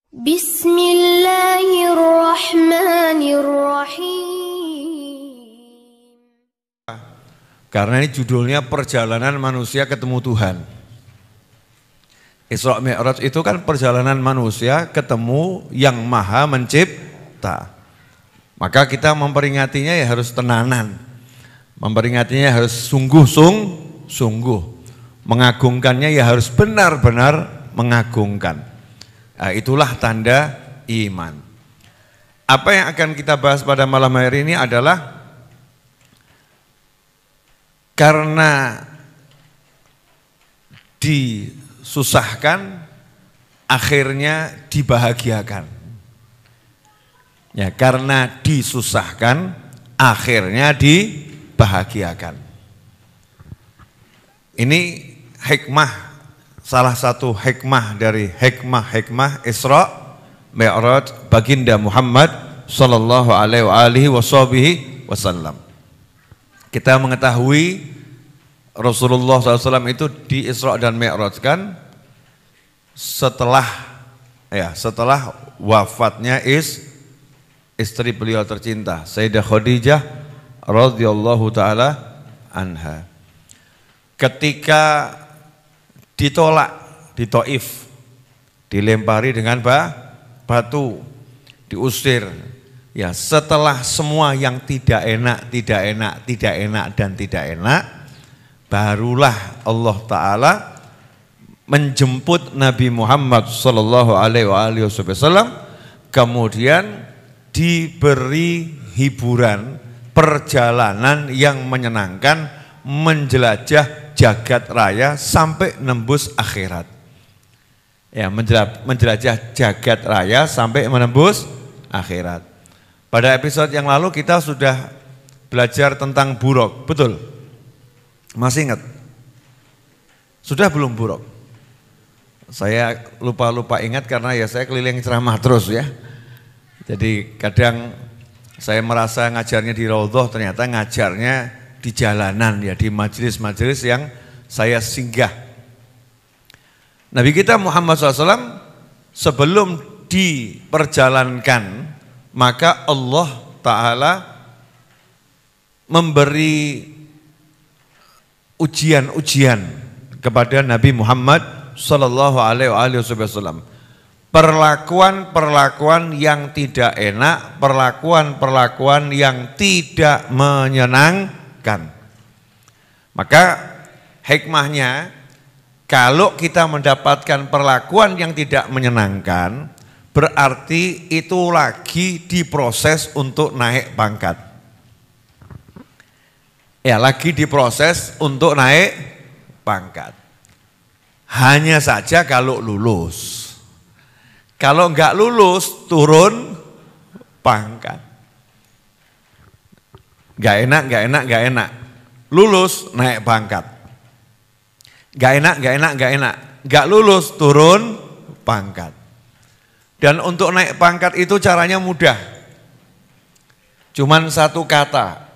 Bismillahirrahmanirrahim. Karena ini judulnya perjalanan manusia ketemu Tuhan. Isra Mi'raj itu kan perjalanan manusia ketemu yang maha mencipta. Maka kita memperingatinya ya harus tenanan. Memperingatinya harus sungguh-sungguh. Mengagungkannya ya harus benar-benar mengagungkan. Nah, itulah tanda iman. Apa yang akan kita bahas pada malam hari ini adalah karena disusahkan, akhirnya dibahagiakan. Ya, karena disusahkan, akhirnya dibahagiakan. Ini hikmah, salah satu hikmah dari hikmah Isra Mi'raj baginda Muhammad sallallahu alaihi wasallam. Kita mengetahui Rasulullah SAW itu di Isra dan Mi'raj kan setelah wafatnya istri beliau tercinta Sayyidah Khadijah radhiyallahu taala anha. Ketika ditolak di Taif, dilempari dengan batu, diusir. Ya, setelah semua yang tidak enak, barulah Allah Ta'ala menjemput Nabi Muhammad sallallahu alaihi wasallam, kemudian diberi hiburan, perjalanan yang menyenangkan, menjelajah jagat raya sampai nembus akhirat. Ya, menjelajah jagat raya sampai menembus akhirat. Pada episode yang lalu kita sudah belajar tentang Buraq, betul? Masih ingat? Sudah belum Buraq? Saya lupa ingat karena ya saya keliling ceramah terus ya. Jadi kadang saya merasa ngajarnya di Raudhah, ternyata ngajarnya di jalanan ya, di majelis-majelis yang saya singgah. Nabi kita Muhammad SAW sebelum diperjalankan, maka Allah Ta'ala memberi ujian-ujian kepada Nabi Muhammad sallallahu alaihi wasallam. Perlakuan-perlakuan yang tidak enak, perlakuan-perlakuan yang tidak menyenangkan. Maka hikmahnya, kalau kita mendapatkan perlakuan yang tidak menyenangkan, berarti itu lagi diproses untuk naik pangkat. Ya, lagi diproses untuk naik pangkat. Hanya saja kalau lulus. Kalau enggak lulus, turun pangkat. Enggak enak. Lulus, naik pangkat. Enggak enak. Enggak lulus, turun pangkat. Dan untuk naik pangkat itu caranya mudah. Cuman satu kata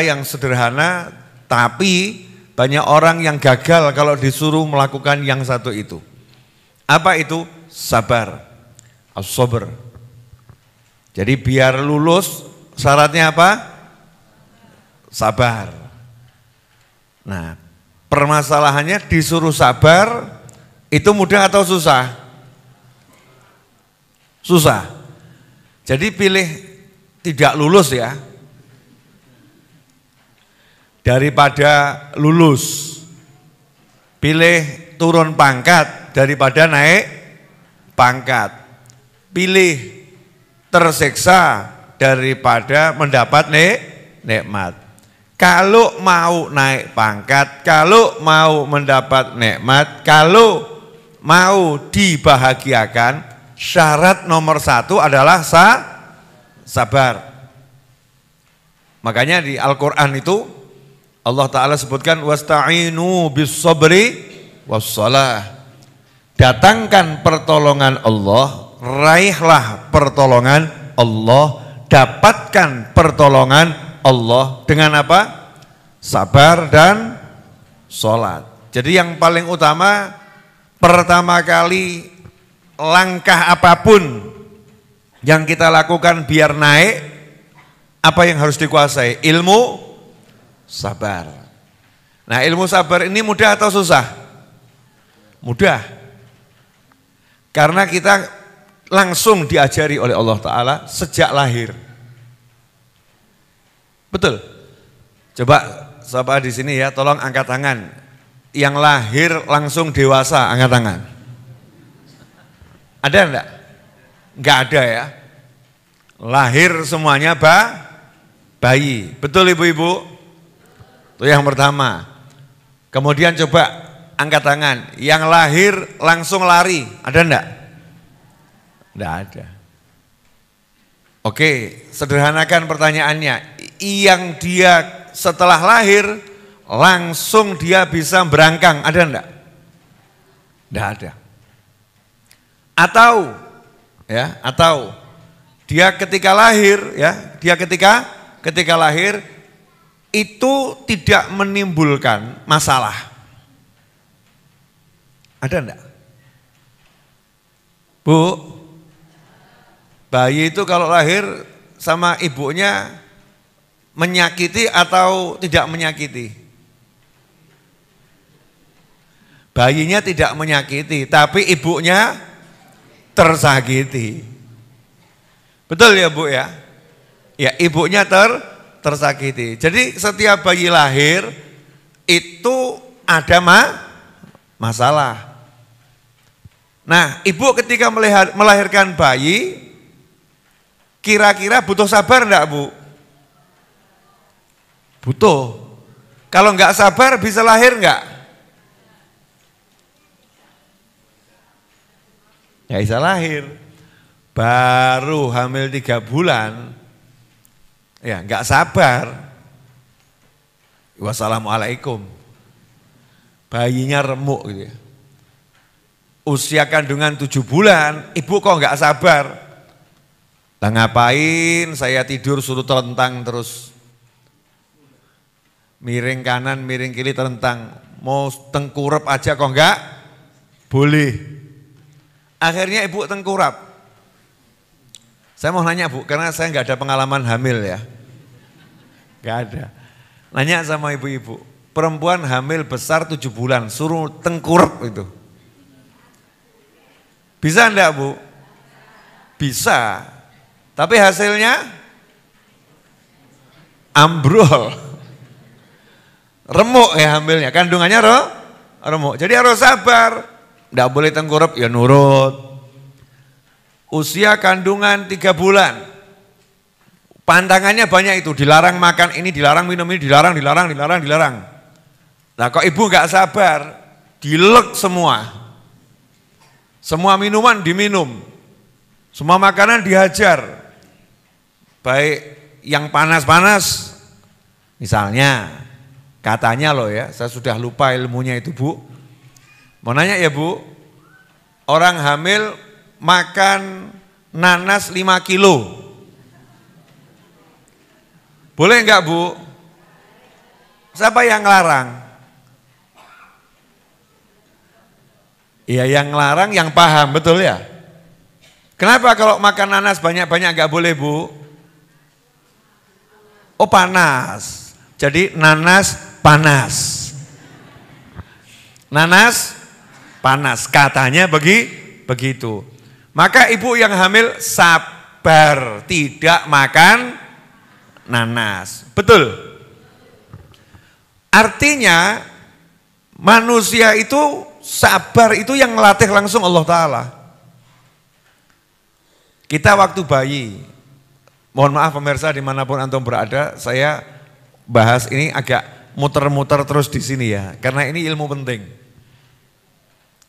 yang sederhana, tapi banyak orang yang gagal kalau disuruh melakukan yang satu itu. Apa itu? Sabar, as-sabr. Jadi biar lulus syaratnya apa? Sabar. Nah, permasalahannya disuruh sabar itu mudah atau susah? Susah. Jadi pilih tidak lulus ya, daripada lulus. Pilih turun pangkat daripada naik pangkat. Pilih tersiksa daripada mendapat nikmat. Kalau mau naik pangkat, kalau mau mendapat nikmat, kalau mau dibahagiakan, syarat nomor satu adalah sabar. Makanya di Al-Quran itu Allah Ta'ala sebutkan wasta'inu bis-sabri was-salah. Datangkan pertolongan Allah, raihlah pertolongan Allah, dapatkan pertolongan Allah dengan apa? Sabar dan sholat. Jadi yang paling utama, pertama kali langkah apapun yang kita lakukan biar naik, apa yang harus dikuasai? Ilmu sabar. Nah, ilmu sabar ini mudah atau susah? Mudah. Karena kita langsung diajari oleh Allah Ta'ala sejak lahir. Betul? Coba sahabat di sini ya, tolong angkat tangan. Yang lahir langsung dewasa, angkat tangan. Ada enggak? Enggak ada ya. Lahir semuanya bayi. Betul ibu-ibu? Itu yang pertama. Kemudian coba angkat tangan. Yang lahir langsung lari, ada enggak? Enggak ada. Oke, sederhanakan pertanyaannya. Yang dia setelah lahir langsung dia bisa berangkang, ada enggak? Enggak ada. Atau dia ketika lahir ya, ketika lahir itu tidak menimbulkan masalah. Ada enggak? Bu, bayi itu kalau lahir sama ibunya menyakiti atau tidak menyakiti? Bayinya tidak menyakiti, tapi ibunya tersakiti. Betul ya Bu ya? Ya, ibunya tersakiti. Jadi setiap bayi lahir itu ada masalah. Nah, ibu ketika melahirkan bayi, kira-kira butuh sabar enggak Bu? Butuh. Kalau enggak sabar bisa lahir enggak? Ya bisa lahir. Baru hamil 3 bulan, ya enggak sabar. Wassalamualaikum. Bayinya remuk gitu ya. Usia kandungan 7 bulan, ibu kok enggak sabar. Lah ngapain saya tidur suruh telentang terus. Miring kanan, miring kiri telentang. Mau tengkurap aja kok enggak boleh. Akhirnya ibu tengkurap. Saya mau nanya Bu, karena saya enggak ada pengalaman hamil ya. Enggak ada. Nanya sama ibu-ibu, perempuan hamil besar 7 bulan, suruh tengkurap itu. Bisa enggak Bu? Bisa. Tapi hasilnya ambrol. Remuk ya hamilnya, kandungannya remuk. Jadi harus sabar. Enggak boleh tengkurap, ya nurut. Usia kandungan 3 bulan. Pantangannya banyak itu, dilarang makan ini, dilarang minum ini, dilarang. Nah kok ibu enggak sabar, dilek semua. Semua minuman diminum. Semua makanan dihajar. Baik yang panas-panas. Misalnya, katanya loh ya, saya sudah lupa ilmunya itu Bu. Mau nanya ya Bu, orang hamil makan nanas 5 kilo. Boleh enggak Bu? Siapa yang ngelarang? Iya yang ngelarang yang paham, betul ya? Kenapa kalau makan nanas banyak-banyak enggak boleh Bu? Oh panas, jadi nanas panas. Nanas panas, katanya begitu. Maka ibu yang hamil sabar, tidak makan nanas. Betul? Artinya manusia itu sabar itu yang melatih langsung Allah Ta'ala. Kita waktu bayi, mohon maaf pemirsa dimanapun antum berada, saya bahas ini agak muter-muter terus di sini ya, karena ini ilmu penting.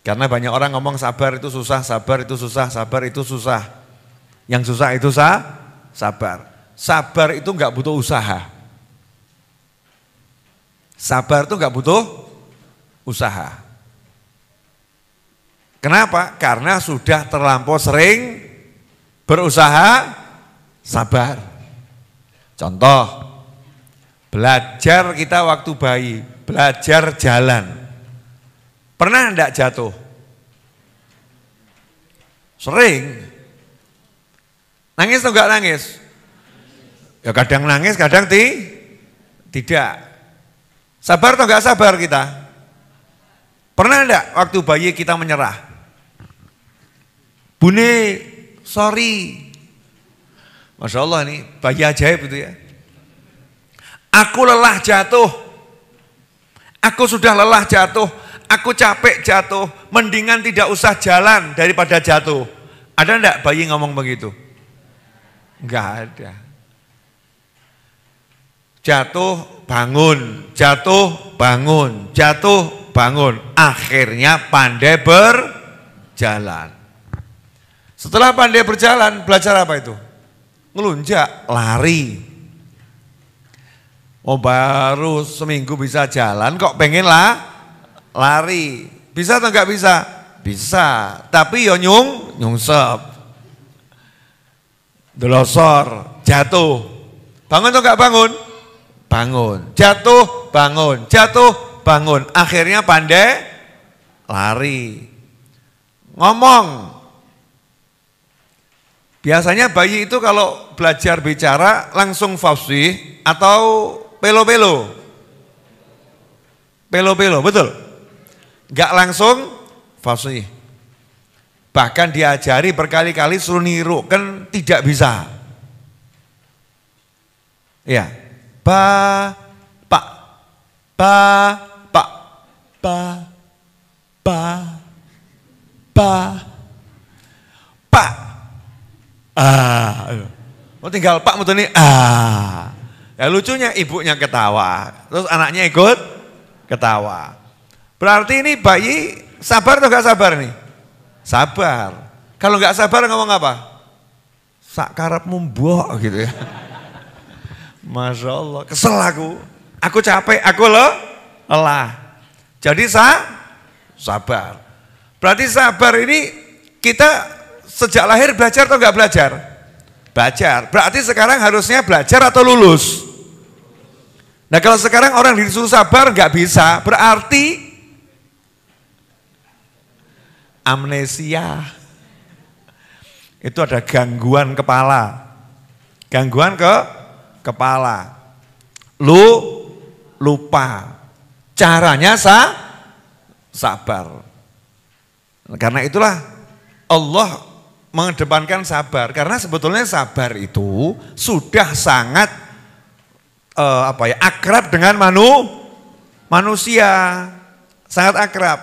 Karena banyak orang ngomong sabar itu susah, sabar itu susah, sabar itu susah. Yang susah itu sabar. Sabar itu enggak butuh usaha. Sabar itu enggak butuh usaha. Kenapa? Karena sudah terlampau sering berusaha sabar. Contoh, belajar kita waktu bayi, belajar jalan. Pernah enggak jatuh? Sering. Nangis atau enggak nangis? Ya kadang nangis, kadang tidak. Sabar atau enggak sabar kita? Pernah enggak waktu bayi kita menyerah? Bune, sorry. Masya Allah nih, bayi ajaib itu ya. Aku lelah jatuh. Aku sudah lelah jatuh. Aku capek jatuh. Mendingan tidak usah jalan daripada jatuh. Ada enggak bayi ngomong begitu? Enggak ada. Jatuh, bangun. Jatuh, bangun. Jatuh, bangun. Akhirnya pandai berjalan. Setelah pandai berjalan, belajar apa itu? Ngelunjak, lari. Oh baru seminggu bisa jalan kok pengen lari. Bisa atau enggak bisa? Bisa, tapi ya nyungsep. Delosor, jatuh. Bangun atau enggak bangun? Bangun. Jatuh, bangun. Jatuh, bangun. Akhirnya pandai lari. Ngomong. Biasanya bayi itu kalau belajar bicara langsung fasih atau pelo-pelo? Pelo-pelo, betul? Enggak langsung fasih. Bahkan diajari berkali-kali suruh niru, kan tidak bisa. Ya, pak, pak, pak. Oh tinggal pak betul nih. Ya lucunya ibunya ketawa, terus anaknya ikut ketawa. Berarti ini bayi sabar atau gak sabar nih? Sabar. Kalau gak sabar ngomong apa? Sak karepmu mbok gitu ya. Masya Allah, kesel aku capek, aku lelah. Jadi sabar. Berarti sabar ini kita sejak lahir belajar atau enggak belajar? Belajar. Berarti sekarang harusnya belajar atau lulus? Nah kalau sekarang orang disuruh sabar enggak bisa, berarti amnesia. Itu ada gangguan kepala. Gangguan kepala. Lupa. Caranya sabar. Karena itulah Allah mengedepankan sabar, karena sebetulnya sabar itu sudah sangat akrab dengan manusia, sangat akrab.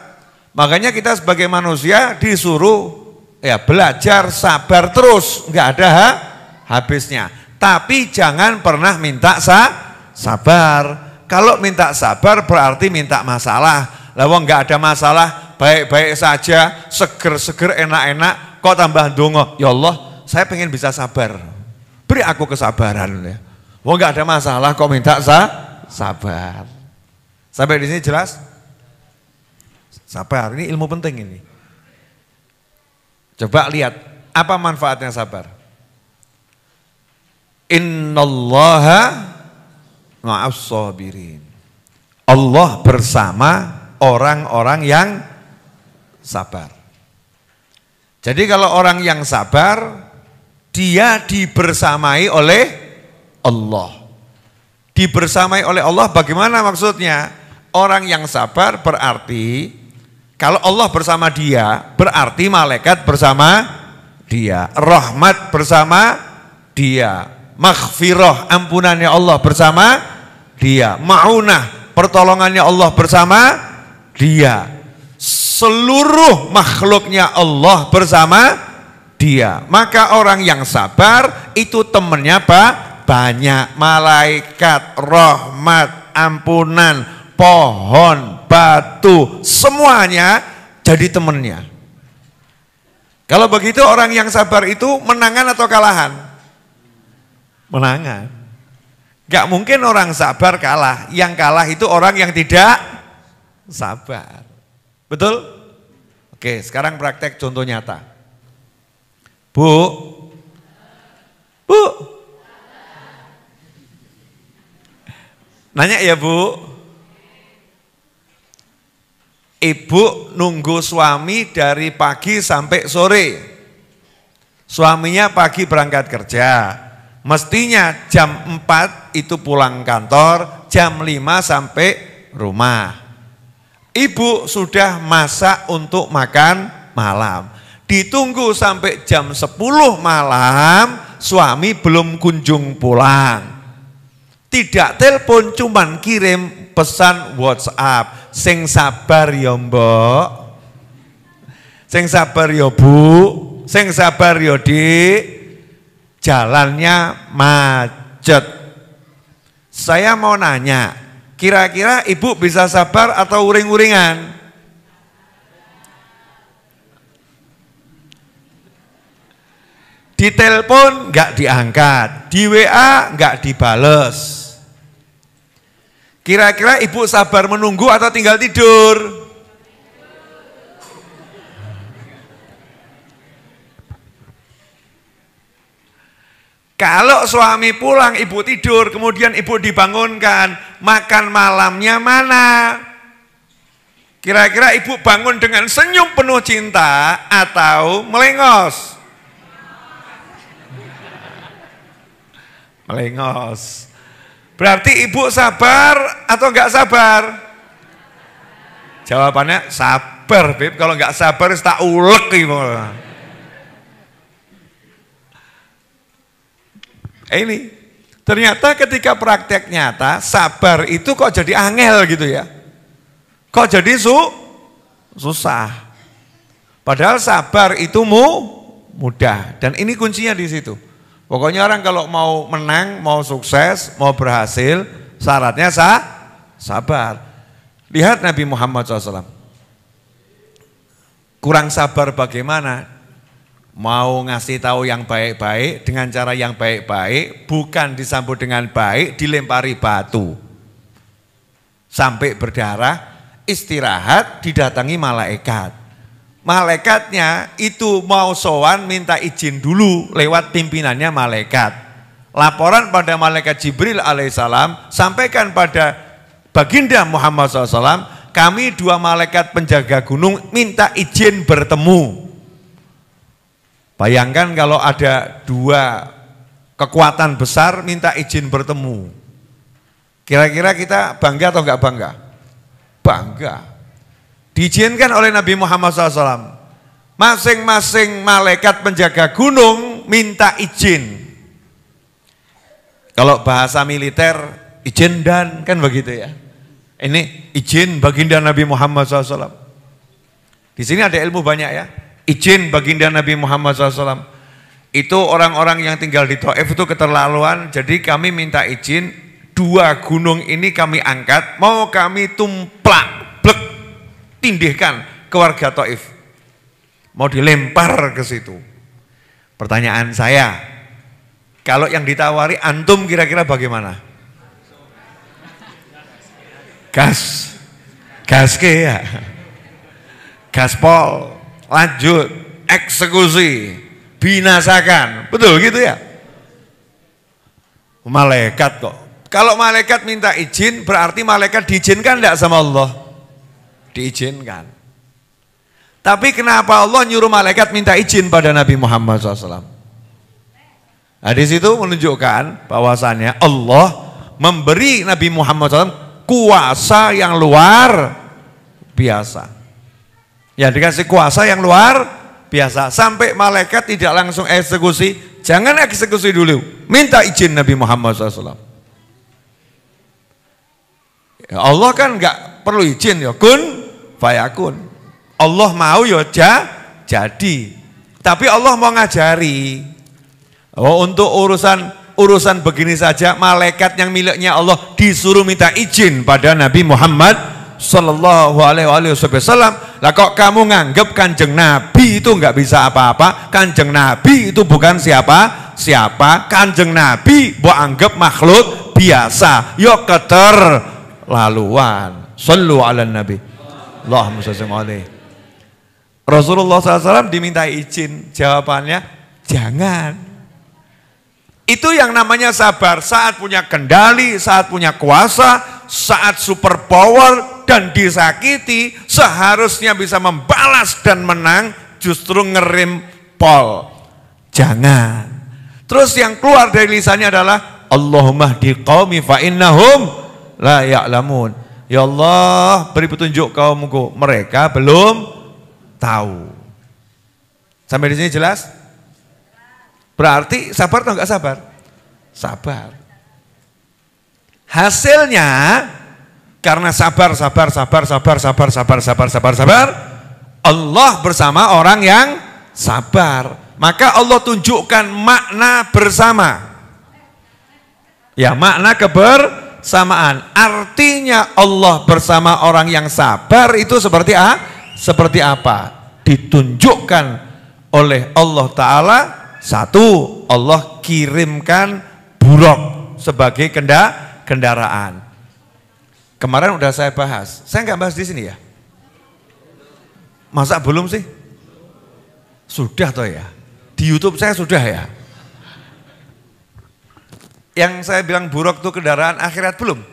Makanya kita sebagai manusia disuruh ya belajar sabar terus, nggak ada habisnya. Tapi jangan pernah minta sabar. Kalau minta sabar berarti minta masalah. Lah wong nggak ada masalah, baik-baik saja, seger-seger, enak-enak. Kok tambah ndonga, ya Allah saya pengen bisa sabar, beri aku kesabaran ya. Wong nggak ada masalah kok minta sabar. Sampai di sini jelas? Sabar ini ilmu penting ini. Coba lihat apa manfaatnya sabar. Innallaha ma'as sabirin. Allah bersama orang-orang yang sabar. Jadi kalau orang yang sabar, dia dibersamai oleh Allah. Dibersamai oleh Allah bagaimana maksudnya? Orang yang sabar berarti, kalau Allah bersama dia, berarti malaikat bersama dia. Rahmat bersama dia. Maghfirah, ampunannya Allah bersama dia. Ma'unah, pertolongannya Allah bersama dia. Seluruh makhluknya Allah bersama dia. Maka orang yang sabar itu temannya apa? Banyak. Malaikat, rahmat, ampunan, pohon, batu, semuanya jadi temannya. Kalau begitu orang yang sabar itu menangan atau kalahan? Menangan. Gak mungkin orang sabar kalah. Yang kalah itu orang yang tidak sabar. Betul? Oke, sekarang praktek contoh nyata. Bu. Nanya ya Bu. Ibu nunggu suami dari pagi sampai sore. Suaminya pagi berangkat kerja. Mestinya jam 4 itu pulang kantor, jam 5 sampai rumah. Ibu sudah masak untuk makan malam. Ditunggu sampai jam 10 malam, suami belum kunjung pulang. Tidak telepon, cuman kirim pesan WhatsApp. Sing sabar ya mbok, sing sabar ya bu, sing sabar ya dik. Jalannya macet. Saya mau nanya, kira-kira ibu bisa sabar atau uring-uringan? Ditelepon nggak diangkat, di WA nggak dibales. Kira-kira ibu sabar menunggu atau tinggal tidur? Kalau suami pulang, ibu tidur, kemudian ibu dibangunkan, makan malamnya mana? Kira-kira ibu bangun dengan senyum penuh cinta atau melengos? Melengos. Berarti ibu sabar atau enggak sabar? Jawabannya sabar, Beb. Kalau enggak sabar, tak ulek ibu. Ini ternyata ketika praktek nyata sabar itu kok jadi angel gitu ya, kok jadi susah. Padahal sabar itu mudah, dan ini kuncinya di situ. Pokoknya orang kalau mau menang, mau sukses, mau berhasil, syaratnya sabar. Lihat Nabi Muhammad SAW, kurang sabar bagaimana? Mau ngasih tahu yang baik-baik dengan cara yang baik-baik, bukan disambut dengan baik, dilempari batu sampai berdarah, istirahat, didatangi malaikat. Malaikatnya itu mau sowan minta izin dulu lewat pimpinannya malaikat. Laporan pada malaikat Jibril alaihissalam, sampaikan pada baginda Muhammad SAW, kami 2 malaikat penjaga gunung minta izin bertemu. Bayangkan kalau ada 2 kekuatan besar minta izin bertemu. Kira-kira kita bangga atau enggak bangga? Bangga. Diizinkan oleh Nabi Muhammad SAW. Masing-masing malaikat penjaga gunung minta izin. Kalau bahasa militer, izin dan, kan begitu ya. Ini izin baginda Nabi Muhammad SAW. Di sini ada ilmu banyak ya. Izin baginda Nabi Muhammad SAW. Itu orang-orang yang tinggal di Taif itu keterlaluan. Jadi kami minta izin, 2 gunung ini kami angkat, mau kami tumplak, blek, tindihkan ke warga Taif. Mau dilempar ke situ. Pertanyaan saya, kalau yang ditawari antum kira-kira bagaimana? Gas ke ya, gaspol, lanjut, eksekusi, binasakan, betul gitu ya? Malaikat kok. Kalau malaikat minta izin, berarti malaikat diizinkan enggak sama Allah? Diizinkan. Tapi kenapa Allah nyuruh malaikat minta izin pada Nabi Muhammad SAW? Nah di situ menunjukkan bahwasannya Allah memberi Nabi Muhammad SAW kuasa yang luar biasa. Ya dikasih kuasa yang luar biasa. Sampai malaikat tidak langsung eksekusi. Jangan eksekusi dulu. Minta izin Nabi Muhammad SAW. Ya, Allah kan nggak perlu izin ya. Kun fayakun. Allah mau ya jadi. Tapi Allah mau ngajari. Oh, untuk urusan begini saja malaikat yang miliknya Allah disuruh minta izin pada Nabi Muhammad sallallahu alaihi wasallam. Lah kok kamu nganggep Kanjeng Nabi itu nggak bisa apa-apa? Kanjeng Nabi itu bukan siapa? Kanjeng Nabi mbok anggap makhluk biasa. Yo keterlaluan. Shallu ala Nabi. Allahumma shalli alaihi. Rasulullah SAW diminta izin, jawabannya jangan. Itu yang namanya sabar, saat punya kendali, saat punya kuasa, saat super power dan disakiti, seharusnya bisa membalas dan menang, justru ngerem pol. Jangan. Terus yang keluar dari lisannya adalah Allahumma hdi qaumi fa innahum la ya'lamun. Ya Allah, beri petunjuk kaumku, mereka belum tahu. Sampai di sini jelas? Berarti sabar atau enggak sabar? Sabar. Hasilnya karena sabar, Allah bersama orang yang sabar. Maka Allah tunjukkan makna bersama. Ya, makna kebersamaan. Artinya Allah bersama orang yang sabar itu seperti apa? Ditunjukkan oleh Allah Ta'ala. Satu, Allah kirimkan buruk sebagai kendaraan. Kemarin udah saya bahas. Saya nggak bahas di sini ya. Masa belum sih? Sudah toh ya. Di YouTube saya sudah ya. Yang saya bilang buruk itu kendaraan akhirat belum?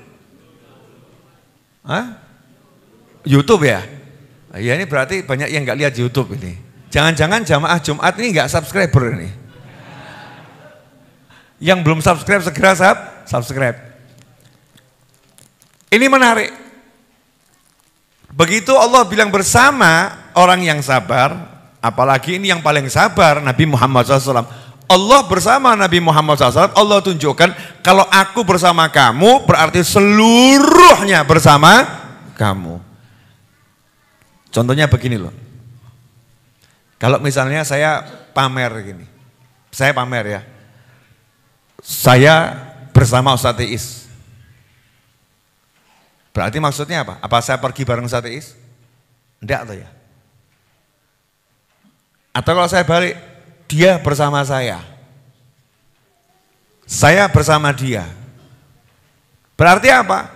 Hah? YouTube ya? Ya ini berarti banyak yang nggak lihat YouTube ini. Jangan-jangan jamaah Jumat ini nggak subscriber ini. Yang belum subscribe segera subscribe. Ini menarik. Begitu Allah bilang bersama orang yang sabar, apalagi ini yang paling sabar Nabi Muhammad SAW. Allah bersama Nabi Muhammad SAW, Allah tunjukkan kalau aku bersama kamu berarti seluruhnya bersama kamu. Contohnya begini loh. Kalau misalnya saya pamer gini, saya pamer ya. Saya bersama Ustaz Iis. Berarti maksudnya apa? Apa saya pergi bareng Ustaz Iis? Enggak atau ya? Atau kalau saya balik, dia bersama saya bersama dia. Berarti apa?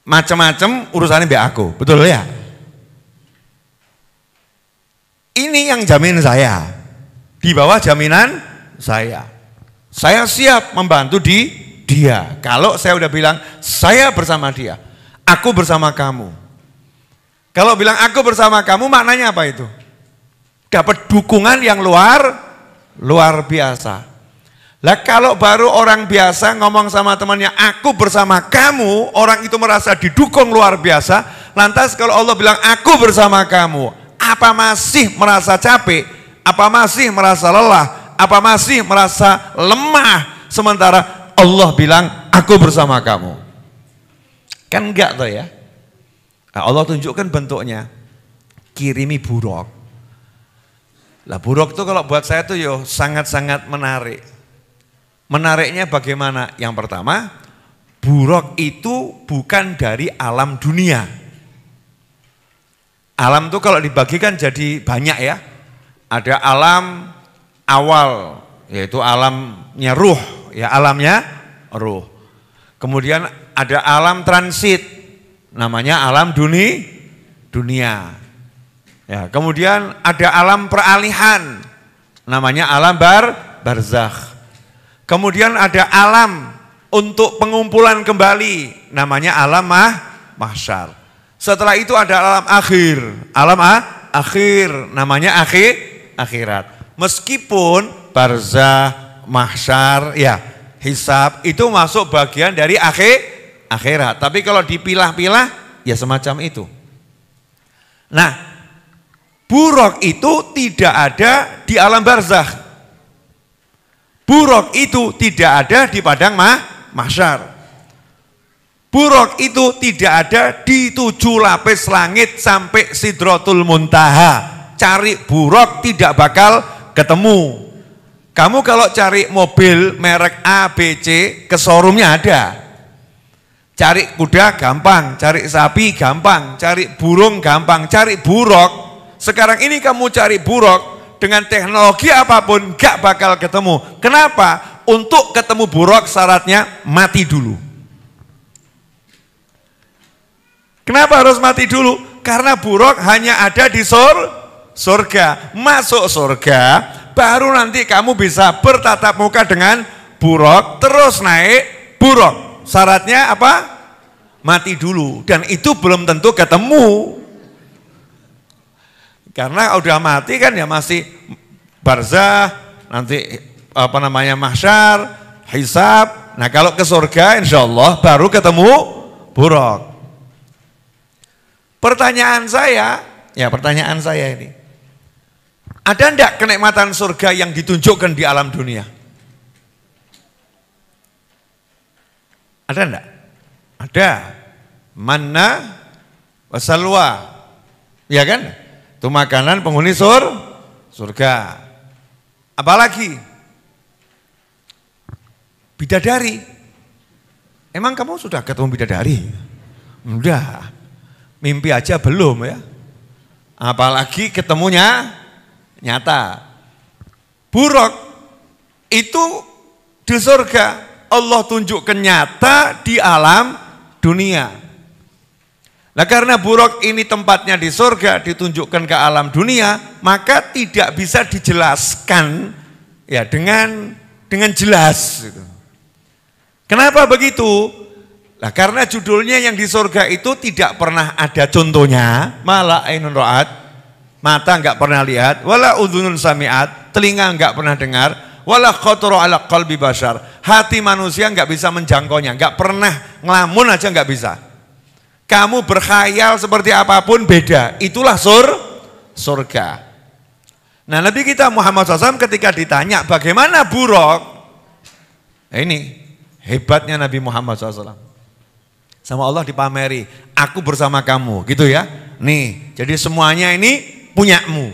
Macam-macam urusannya biar aku, betul ya? Ini yang jamin saya, di bawah jaminan saya. Saya siap membantu dia. Kalau saya udah bilang saya bersama dia, aku bersama kamu. Kalau bilang aku bersama kamu maknanya apa itu? Dapat dukungan yang luar biasa. Lah kalau baru orang biasa ngomong sama temannya aku bersama kamu, orang itu merasa didukung luar biasa. Lantas kalau Allah bilang aku bersama kamu, apa masih merasa capek? Apa masih merasa lelah? Apa masih merasa lemah? Sementara Allah bilang aku bersama kamu. Kan enggak toh ya? Nah, Allah tunjukkan bentuknya. Kirimi buruk. Lah buruk itu kalau buat saya tuh yo sangat-sangat menarik. Menariknya bagaimana? Yang pertama, buruk itu bukan dari alam dunia. Alam itu kalau dibagikan jadi banyak ya. Ada alam awal, yaitu alamnya ruh, ya alamnya ruh. Kemudian ada alam transit, namanya alam dunia. Ya, kemudian ada alam peralihan, namanya alam barzakh. Kemudian ada alam untuk pengumpulan kembali, namanya alam mahsyar. Setelah itu ada alam akhir, akhir, namanya akhirat. Meskipun barzakh, mahsyar, ya hisab itu masuk bagian dari akhirat. Tapi kalau dipilah-pilah, ya semacam itu. Nah, buruk itu tidak ada di alam barzakh. Buruk itu tidak ada di padang mahsyar. Buruk itu tidak ada di 7 lapis langit sampai Sidratul Muntaha. Cari buruk tidak bakal ketemu. Kamu kalau cari mobil merek A, B, C ke showroomnya ada. Cari kuda gampang, cari sapi gampang, cari burung gampang, cari buruk. Sekarang ini kamu cari buruk dengan teknologi apapun gak bakal ketemu. Kenapa? Untuk ketemu buruk syaratnya mati dulu. Kenapa harus mati dulu? Karena buruk hanya ada di surga. Masuk surga, baru nanti kamu bisa bertatap muka dengan buruk, terus naik buruk. Syaratnya apa? Mati dulu. Dan itu belum tentu ketemu. Karena udah mati kan ya masih barzakh, nanti mahsyar, hisab. Nah kalau ke surga insya Allah baru ketemu buraq. Pertanyaan saya ini, ada enggak kenikmatan surga yang ditunjukkan di alam dunia? Ada enggak? Ada. Manna wasalwa. Ya kan? Itu makanan penghuni surga. Apalagi? Bidadari. Emang kamu sudah ketemu bidadari? Udah. Mimpi aja belum ya. Apalagi ketemunya nyata. Buraq itu di surga. Allah tunjukkan nyata di alam dunia. Nah karena buraq ini tempatnya di surga, ditunjukkan ke alam dunia, maka tidak bisa dijelaskan ya dengan jelas. Kenapa begitu? Nah karena judulnya yang di surga itu tidak pernah ada contohnya, malah ainun ra'at, mata enggak pernah lihat, wala udhunun sami'at, telinga enggak pernah dengar, wala khatara ala qalbi bashar, hati manusia enggak bisa menjangkaunya, enggak pernah ngelamun aja enggak bisa. Kamu berkhayal seperti apapun beda, itulah surga. Nah Nabi kita Muhammad SAW ketika ditanya bagaimana buraq, ini hebatnya Nabi Muhammad SAW. Sama Allah dipameri, aku bersama kamu, gitu ya. Nih, jadi semuanya ini punyamu.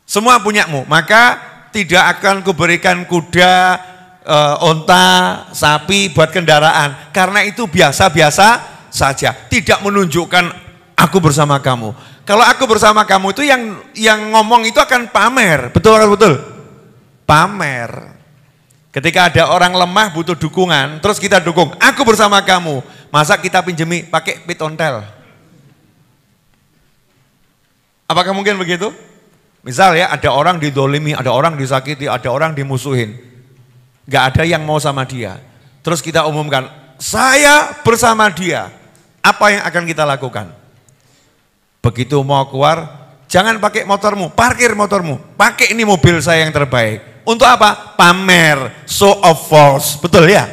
Semua punyamu, maka tidak akan kuberikan kuda, onta, sapi buat kendaraan. Karena itu biasa-biasa saja, tidak menunjukkan aku bersama kamu. Kalau aku bersama kamu itu yang ngomong itu akan pamer, betul kan betul? Pamer. Ketika ada orang lemah butuh dukungan, terus kita dukung, aku bersama kamu. Masa kita pinjemi pakai pit ontel? Apakah mungkin begitu? Misal ya ada orang didolimi, ada orang disakiti, ada orang dimusuhin. Gak ada yang mau sama dia. Terus kita umumkan, saya bersama dia. Apa yang akan kita lakukan? Begitu mau keluar, jangan pakai motormu, parkir motormu. Pakai ini mobil saya yang terbaik. Untuk apa? Pamer, show of force. Betul ya?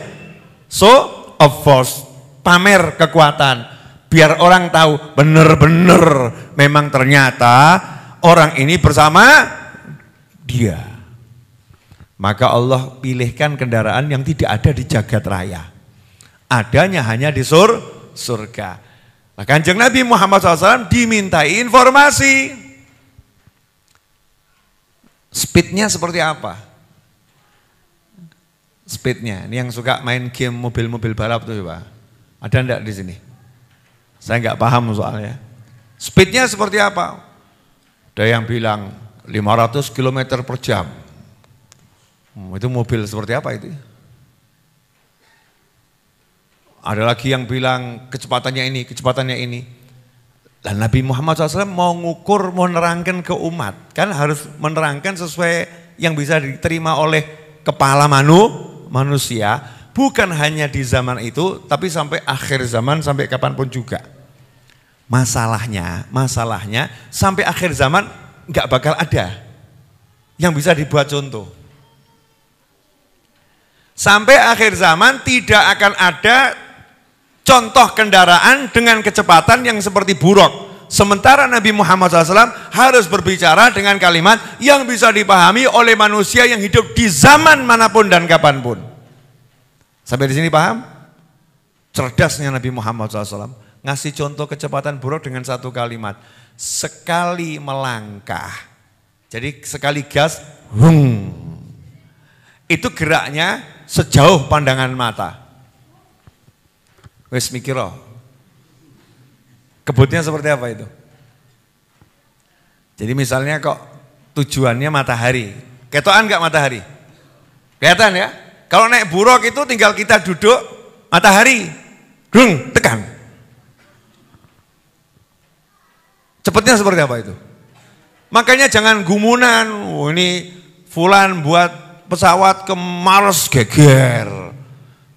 Show of force. Pamer kekuatan. Biar orang tahu benar-benar memang ternyata orang ini bersama dia. Maka Allah pilihkan kendaraan yang tidak ada di jagat raya. Adanya hanya di surga. Nah, Kanjeng Nabi Muhammad SAW dimintai informasi. Speednya seperti apa? Speednya, ini yang suka main game mobil-mobil balap tuh Pak. Ada enggak di sini? Saya enggak paham soalnya. Speednya seperti apa? Ada yang bilang 500 km per jam. Itu mobil seperti apa itu? Ada lagi yang bilang kecepatannya ini. Dan Nabi Muhammad SAW mau ngukur, mau menerangkan ke umat. Kan harus menerangkan sesuai yang bisa diterima oleh kepala manusia. Bukan hanya di zaman itu, tapi sampai akhir zaman, sampai kapanpun juga. Masalahnya sampai akhir zaman nggak bakal ada yang bisa dibuat contoh. Sampai akhir zaman tidak akan ada contoh kendaraan dengan kecepatan yang seperti buraq. Sementara Nabi Muhammad SAW harus berbicara dengan kalimat yang bisa dipahami oleh manusia yang hidup di zaman manapun dan kapanpun. Sampai di sini paham? Cerdasnya Nabi Muhammad SAW. Ngasih contoh kecepatan buraq dengan satu kalimat. Sekali melangkah. Jadi sekali gas, itu geraknya sejauh pandangan mata. Wes mikir loh. Kebutnya seperti apa itu? Jadi misalnya kok tujuannya matahari. Ketokan enggak matahari? Kelihatan ya? Kalau naik buraq itu tinggal kita duduk, matahari, tekan. Cepatnya seperti apa itu? Makanya jangan gumunan, ini fulan buat pesawat ke Mars geger.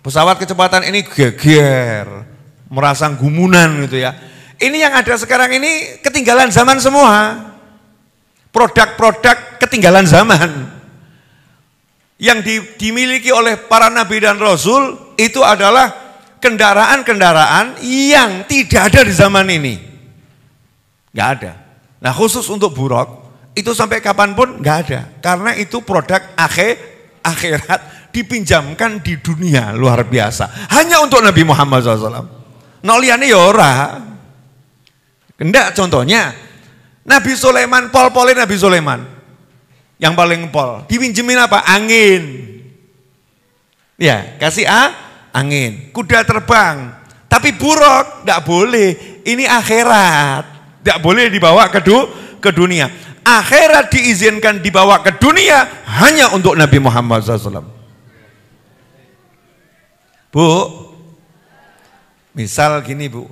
Pesawat kecepatan ini geger, merasa gumunan gitu ya. Ini yang ada sekarang ini ketinggalan zaman semua. Produk-produk ketinggalan zaman. yang dimiliki oleh para nabi dan rasul itu adalah kendaraan-kendaraan yang tidak ada di zaman ini. Nggak ada. Nah khusus untuk buruk, itu sampai kapanpun nggak ada. Karena itu produk akhirat dipinjamkan di dunia, luar biasa. Hanya untuk Nabi Muhammad SAW. Noliane ya ora. Kendak contohnya, Nabi Sulaiman, pol-polin Nabi Sulaiman. Yang paling pol, dipinjemin apa? Angin. Ya, kasih angin. Kuda terbang. Tapi buruk, enggak boleh. Ini akhirat. Enggak boleh dibawa ke dunia. Akhirat diizinkan dibawa ke dunia hanya untuk Nabi Muhammad SAW. Bu, misal gini Bu,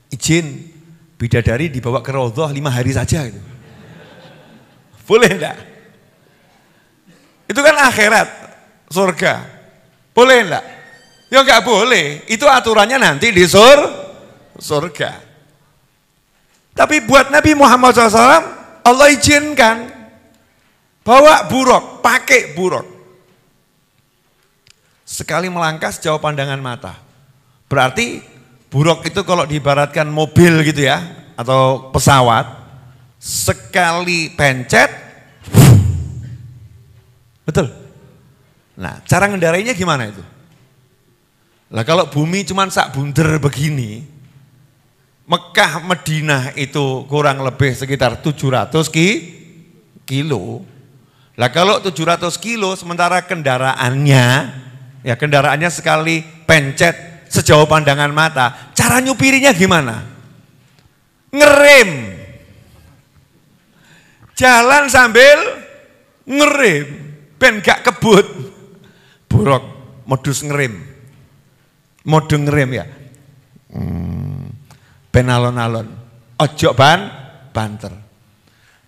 izin bidadari dibawa ke Raudhah 5 hari saja gitu. Boleh enggak? Itu kan akhirat, surga. Boleh enggak? Ya enggak boleh. Itu aturannya nanti di surga. Tapi buat Nabi Muhammad SAW, Allah izinkan bawa buruk, pakai buruk. Sekali melangkah sejauh pandangan mata. Berarti buruk itu kalau diibaratkan mobil gitu ya, atau pesawat, sekali pencet, betul. Nah, cara ngendarainya gimana itu? Lah kalau bumi cuma sak bunder begini, Mekah Madinah itu kurang lebih sekitar 700 kilo. Lah kalau 700 kilo sementara kendaraannya sekali pencet sejauh pandangan mata, cara nyupirinya gimana? Ngerem. Jalan sambil ngerem. Ben gak kebut, buruk, modus ngerem, mode ngerem ya, ben alon-alon, ojo banter.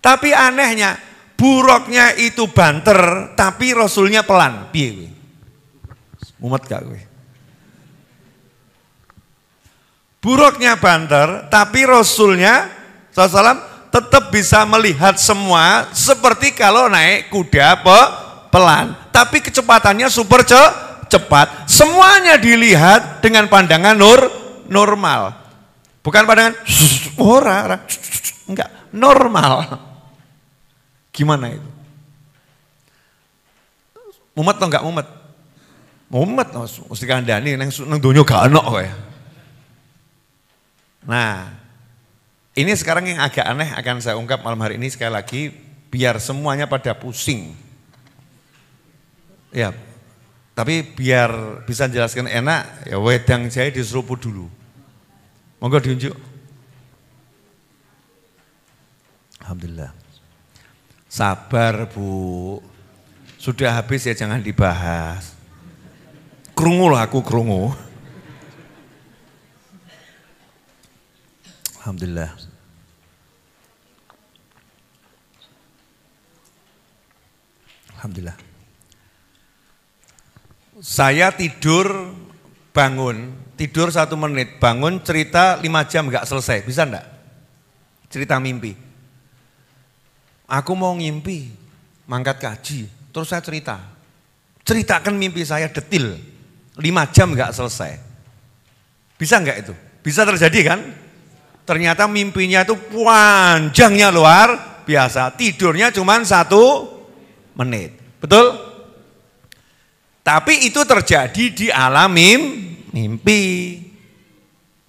Tapi anehnya, buruknya itu banter, tapi rasulnya pelan, piye? Mumet gak gue? Buruknya banter, tapi rasulnya SAW tetap bisa melihat semua seperti kalau naik kuda pelan, tapi kecepatannya super cepat. Semuanya dilihat dengan pandangan normal. Bukan pandangan enggak, normal. Gimana itu? Mumet atau enggak mumet? Mumet, mesti kandhani nang donya gak ono kowe. Nah, ini sekarang yang agak aneh akan saya ungkap malam hari ini sekali lagi biar semuanya pada pusing. Ya, tapi biar bisa jelaskan enak, ya wedang saya diseruput dulu. Monggo diunjuk. Alhamdulillah. Sabar Bu, sudah habis ya jangan dibahas. Krungu lah aku krungu. Alhamdulillah. Alhamdulillah. Saya tidur, bangun, tidur 1 menit, bangun cerita 5 jam gak selesai, bisa enggak? Cerita mimpi. Aku mau ngimpi, mangkat kaji, terus saya ceritakan mimpi saya detil, 5 jam gak selesai. Bisa enggak itu? Bisa terjadi kan? Ternyata mimpinya itu panjangnya luar biasa, tidurnya cuma 1 menit, betul? Tapi itu terjadi di alam mimpi,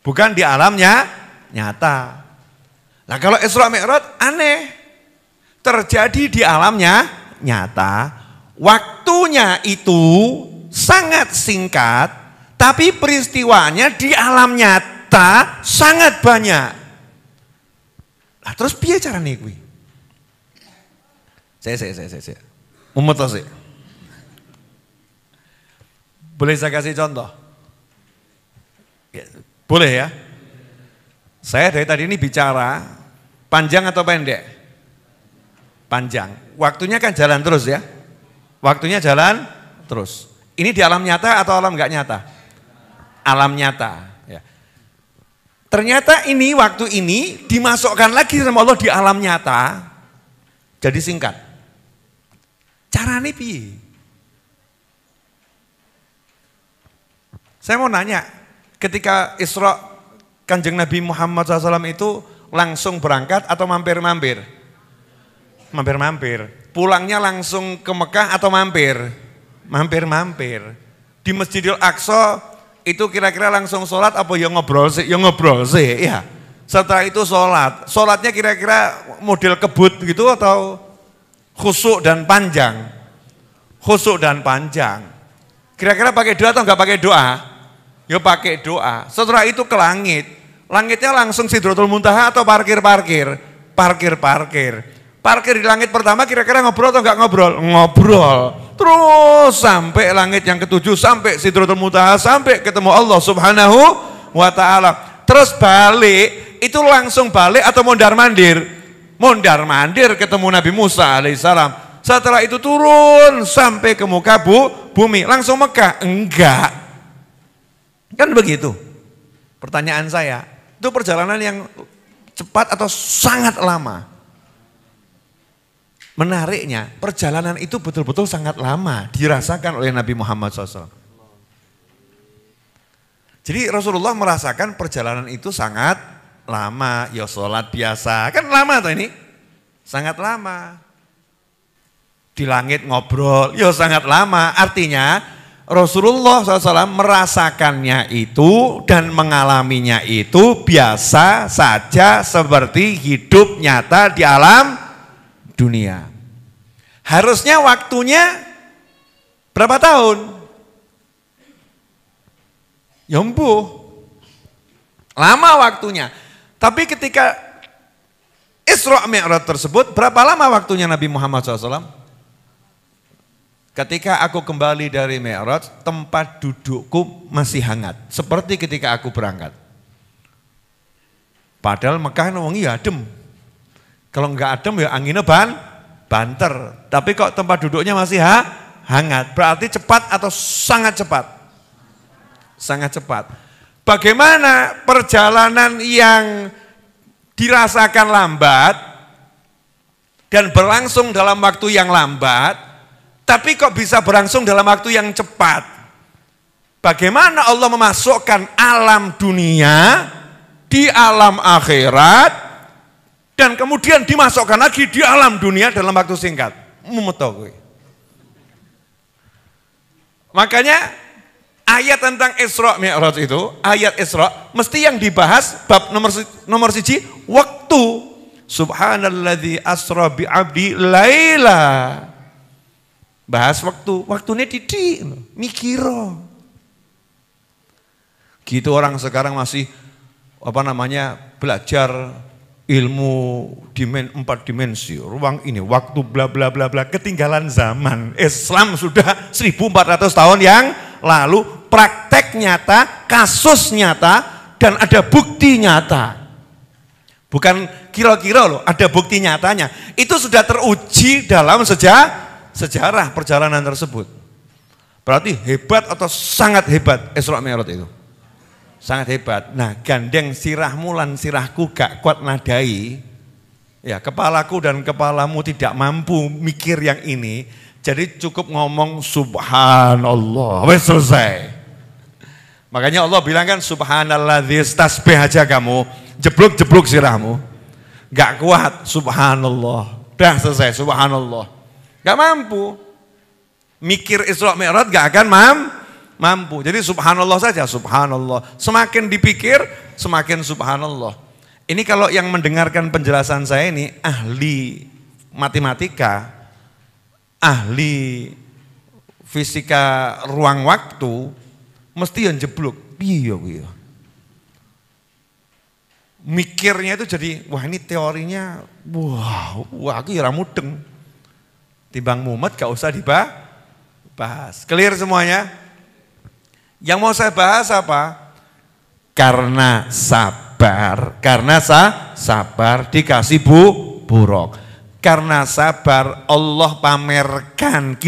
bukan di alamnya nyata. Nah kalau Isra Mi'raj aneh, terjadi di alamnya nyata, waktunya itu sangat singkat, tapi peristiwanya di alam nyata sangat banyak. Nah terus piye carane kuwi? Saya. Mumet sih. Boleh saya kasih contoh? Ya, boleh ya? Saya dari tadi ini bicara, panjang atau pendek? Panjang. Waktunya kan jalan terus ya? Waktunya jalan terus. Ini di alam nyata atau alam enggak nyata? Alam nyata. Ya. Ternyata ini waktu ini dimasukkan lagi sama Allah di alam nyata, jadi singkat. Carane piye? Saya mau nanya, ketika Isra Kanjeng Nabi Muhammad SAW itu langsung berangkat atau mampir-mampir? Mampir-mampir. Pulangnya langsung ke Mekah atau mampir? Mampir-mampir. Di Masjidil Aqsa itu kira-kira langsung sholat apa ya ngobrol sih? Ya ngobrol sih, ya. Setelah itu sholat. Sholatnya kira-kira model kebut gitu atau khusyuk dan panjang? Khusyuk dan panjang. Kira-kira pakai doa atau enggak pakai doa? Ya pakai doa. Setelah itu ke langit. Langitnya langsung Sidratul Muntaha atau parkir-parkir? Parkir-parkir. Parkir di langit pertama kira-kira ngobrol atau enggak ngobrol? Ngobrol. Terus sampai langit yang ketujuh, sampai Sidratul Muntaha, sampai ketemu Allah Subhanahu wa ta'ala. Terus balik, itu langsung balik atau mondar-mandir? Mondar-mandir ketemu Nabi Musa alaihissalam. Setelah itu turun sampai ke muka bumi, langsung Mekah? Enggak. Kan begitu. Pertanyaan saya, itu perjalanan yang cepat atau sangat lama? Menariknya, perjalanan itu betul-betul sangat lama dirasakan oleh Nabi Muhammad SAW. Jadi Rasulullah merasakan perjalanan itu sangat lama. Ya sholat biasa, kan lama tuh ini. Sangat lama. Di langit ngobrol, ya sangat lama. Artinya Rasulullah SAW merasakannya itu dan mengalaminya itu biasa saja seperti hidup nyata di alam dunia. Harusnya waktunya berapa tahun? Ya empuh. Lama waktunya. Tapi ketika Isra Mi'raj tersebut, berapa lama waktunya Nabi Muhammad SAW? Ketika aku kembali dari Mi'raj, tempat dudukku masih hangat. Seperti ketika aku berangkat. Padahal Mekah wongi adem. Kalau enggak adem ya anginnya banter. Tapi kok tempat duduknya masih hangat. Berarti cepat atau sangat cepat? Sangat cepat. Bagaimana perjalanan yang dirasakan lambat dan berlangsung dalam waktu yang lambat, tapi kok bisa berlangsung dalam waktu yang cepat? Bagaimana Allah memasukkan alam dunia di alam akhirat dan kemudian dimasukkan lagi di alam dunia dalam waktu singkat? Makanya ayat tentang Isra Mi'raj itu, ayat Isra mesti yang dibahas bab nomor siji waktu. Subhanalladzi asra bi 'abdi laila. Bahas waktu, waktunya didik, mikiro. Gitu orang sekarang masih belajar ilmu 4 dimensi, ruang ini, waktu bla bla bla bla, ketinggalan zaman. Islam sudah 1400 tahun yang lalu, praktek nyata, kasus nyata, dan ada bukti nyata. Bukan kira-kira loh, ada bukti nyatanya. Itu sudah teruji dalam sejarah perjalanan tersebut. Berarti hebat atau sangat hebat Isra Mi'raj itu. Sangat hebat. Nah, gandeng sirahmu lan sirahku gak kuat nadai. Ya, kepalaku dan kepalamu tidak mampu mikir yang ini. Jadi cukup ngomong subhanallah. Wes selesai. Makanya Allah bilang kan subhanalladzi, tasbih aja kamu. Jeblok-jeblok sirahmu. Gak kuat subhanallah. Dah selesai subhanallah. Gak mampu. Mikir Isra Mi'raj gak akan mampu. Jadi subhanallah saja, subhanallah. Semakin dipikir, semakin subhanallah. Ini kalau yang mendengarkan penjelasan saya ini ahli matematika, ahli fisika ruang waktu, mesti yang jeblok. Iya. Mikirnya itu jadi, wah ini teorinya, wah aku ya mudeng. Timbang mumet gak usah dibahas. Clear semuanya? Yang mau saya bahas apa? Karena sabar dikasih buruk. Karena sabar Allah pamerkan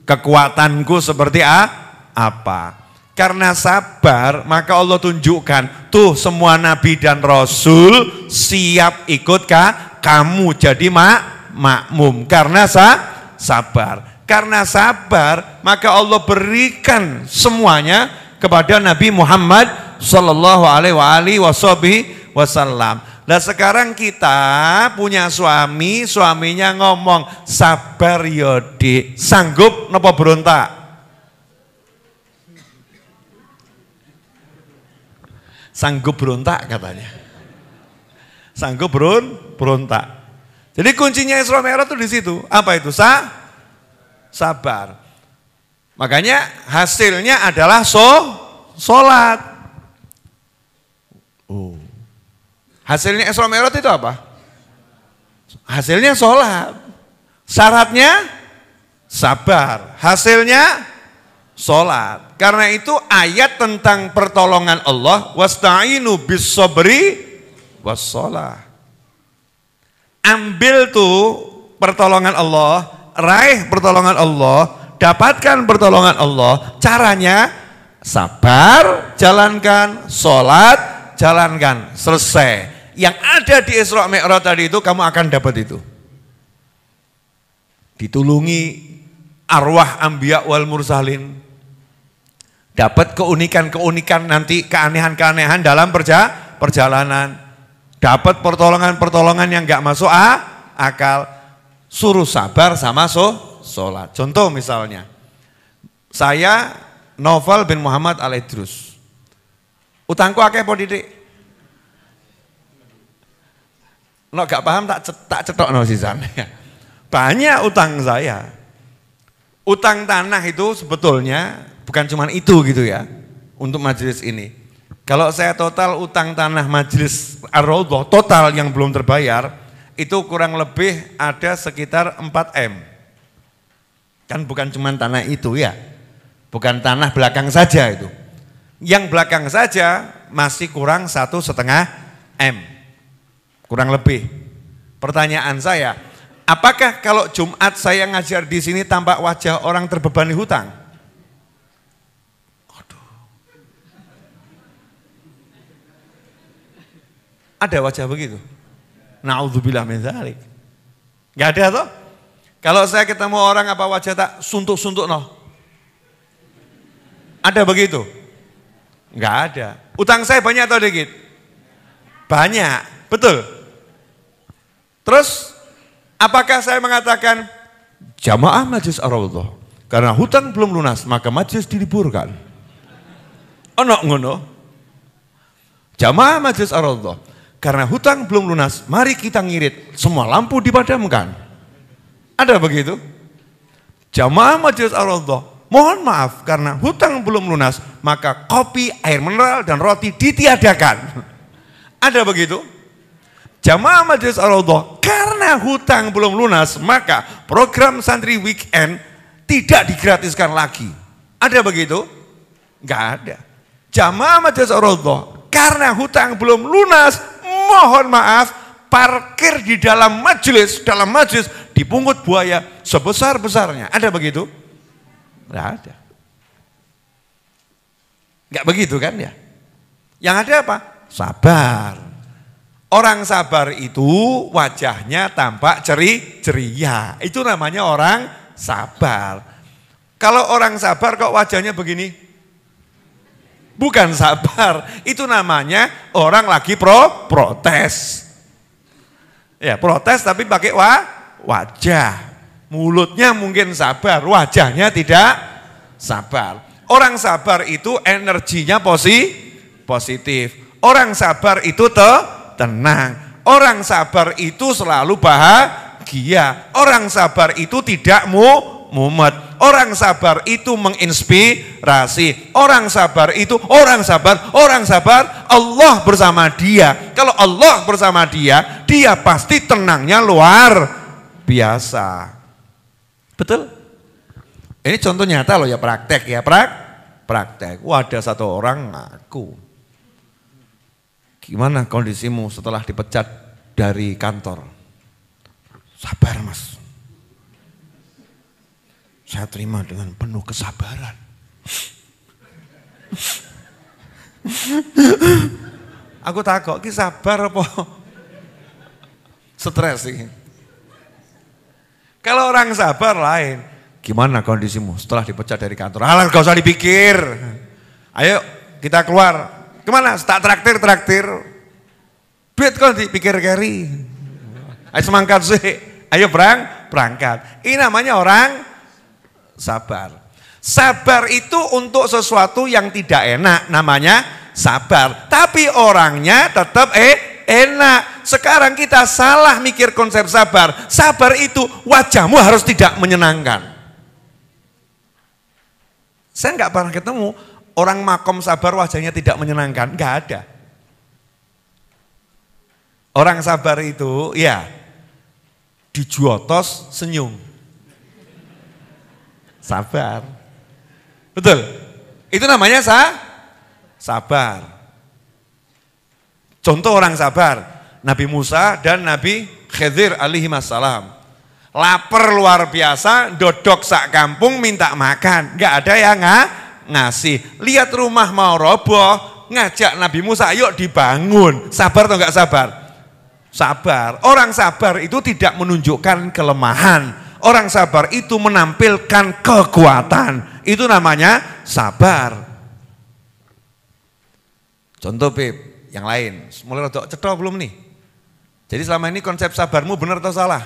kekuatanku seperti apa. Karena sabar maka Allah tunjukkan tuh semua nabi dan rasul siap ikut kamu jadi makmum karena sabar. Karena sabar, maka Allah berikan semuanya kepada Nabi Muhammad sallallahu alaihi wasallam. Nah sekarang kita punya suami, suaminya ngomong sabar ya Dik, sanggup napa berontak? Sanggup berontak katanya. Sanggup berontak. Jadi kuncinya Isra Mi'raj itu di situ. Apa itu? Sabar. Makanya hasilnya adalah sholat. Hasilnya Isra Mi'raj itu apa? Hasilnya sholat. Syaratnya sabar. Hasilnya sholat. Karena itu ayat tentang pertolongan Allah, wasta'inu bis sabri was shalah. Ambil tuh pertolongan Allah, raih pertolongan Allah, dapatkan pertolongan Allah. Caranya sabar, jalankan, sholat, jalankan, selesai. Yang ada di Isra Mi'raj tadi itu kamu akan dapat itu. Ditulungi arwah anbiya wal mursalin. Dapat keunikan-keunikan nanti, keanehan-keanehan dalam perjalanan. Dapat pertolongan-pertolongan yang gak masuk akal. Suruh sabar sama sholat. Contoh misalnya, saya Novel bin Muhammad Al-Idrus. Utangku akeh apa didik? No gak paham tak cetok no sisan. Banyak utang saya. Utang tanah itu sebetulnya bukan cuma itu gitu ya. Untuk majelis ini. Kalau saya total utang tanah majelis Ar-Raudhah total yang belum terbayar itu kurang lebih ada sekitar 4M. Kan bukan cuma tanah itu ya. Bukan tanah belakang saja itu. Yang belakang saja masih kurang 1,5 M. Kurang lebih. Pertanyaan saya, apakah kalau Jumat saya ngajar di sini tampak wajah orang terbebani hutang? Ada wajah begitu? Na'udzubillah min dzalik. Enggak ada toh? Kalau saya ketemu orang apa wajah tak suntuk-suntuk no? Ada begitu? Enggak ada. Utang saya banyak atau dikit? Banyak, betul. Terus apakah saya mengatakan jamaah majelis Ar-Raudhah karena hutang belum lunas maka majelis diliburkan? Ono ngono. Jamaah majelis Ar-Raudhah karena hutang belum lunas, mari kita ngirit, semua lampu dipadamkan. Ada begitu? Jamaah majelis Ar-Raudhah, mohon maaf karena hutang belum lunas, maka kopi, air mineral, dan roti ditiadakan. Ada begitu? Jamaah majelis Ar-Raudhah, karena hutang belum lunas, maka program santri weekend tidak digratiskan lagi. Ada begitu? Enggak ada. Jamaah majelis Ar-Raudhah, karena hutang belum lunas, mohon maaf, parkir di dalam majelis dipungut buaya sebesar-besarnya. Ada begitu? Enggak ada. Enggak begitu kan ya? Yang ada apa? Sabar. Orang sabar itu wajahnya tampak ceria. Itu namanya orang sabar. Kalau orang sabar kok wajahnya begini? Bukan sabar, itu namanya orang lagi protes. Ya, protes tapi pakai wajah. Mulutnya mungkin sabar, wajahnya tidak sabar. Orang sabar itu energinya positif. Orang sabar itu tenang. Orang sabar itu selalu bahagia. Orang sabar itu tidak mumet. Orang sabar itu menginspirasi. Orang sabar itu orang sabar. Allah bersama dia. Kalau Allah bersama dia, dia pasti tenangnya luar biasa. Betul? Ini contoh nyata loh ya, praktek ya, praktek. Wah, ada satu orang ngaku. Gimana kondisimu setelah dipecat dari kantor? Sabar mas. Saya terima dengan penuh kesabaran. Aku takut, ki sabar apa? Stres sih. Kalau orang sabar lain, gimana kondisimu setelah dipecat dari kantor? Alah, gak usah dipikir. Ayo kita keluar. Kemana? Tak traktir. Duit kok dipikir keri. Ayo semangkat sih. Ayo berangkat. Ini namanya orang sabar. Sabar itu untuk sesuatu yang tidak enak, namanya sabar. Tapi orangnya tetap enak. Sekarang kita salah mikir konsep sabar. Sabar itu wajahmu harus tidak menyenangkan. Saya nggak pernah ketemu orang makom sabar wajahnya tidak menyenangkan, nggak ada. Orang sabar itu ya dijuotos senyum. Sabar. Betul. Itu namanya sabar. Contoh orang sabar, Nabi Musa dan Nabi Khidir alaihi wassalam. Lapar luar biasa, dodok sak kampung minta makan, nggak ada yang ngasih. Lihat rumah mau roboh, ngajak Nabi Musa, ayo dibangun. Sabar atau nggak sabar? Sabar. Orang sabar itu tidak menunjukkan kelemahan. Orang sabar itu menampilkan kekuatan. Itu namanya sabar. Contoh Beb, yang lain. Mulai rodok cetha belum nih? Jadi selama ini konsep sabarmu benar atau salah?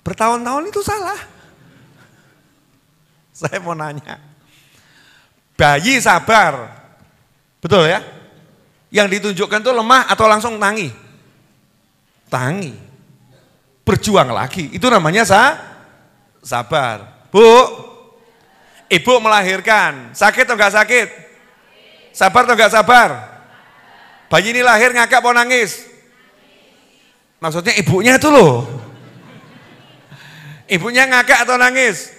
Bertahun-tahun itu salah. Saya mau nanya. Bayi sabar. Betul ya? Yang ditunjukkan itu lemah atau langsung tangi? Tangi. Berjuang lagi. Itu namanya sabar. Bu, ibu melahirkan. Sakit atau enggak sakit? Sabar atau enggak sabar? Bayi ini lahir ngakak mau nangis? Maksudnya ibunya itu loh. Ibunya ngakak atau nangis?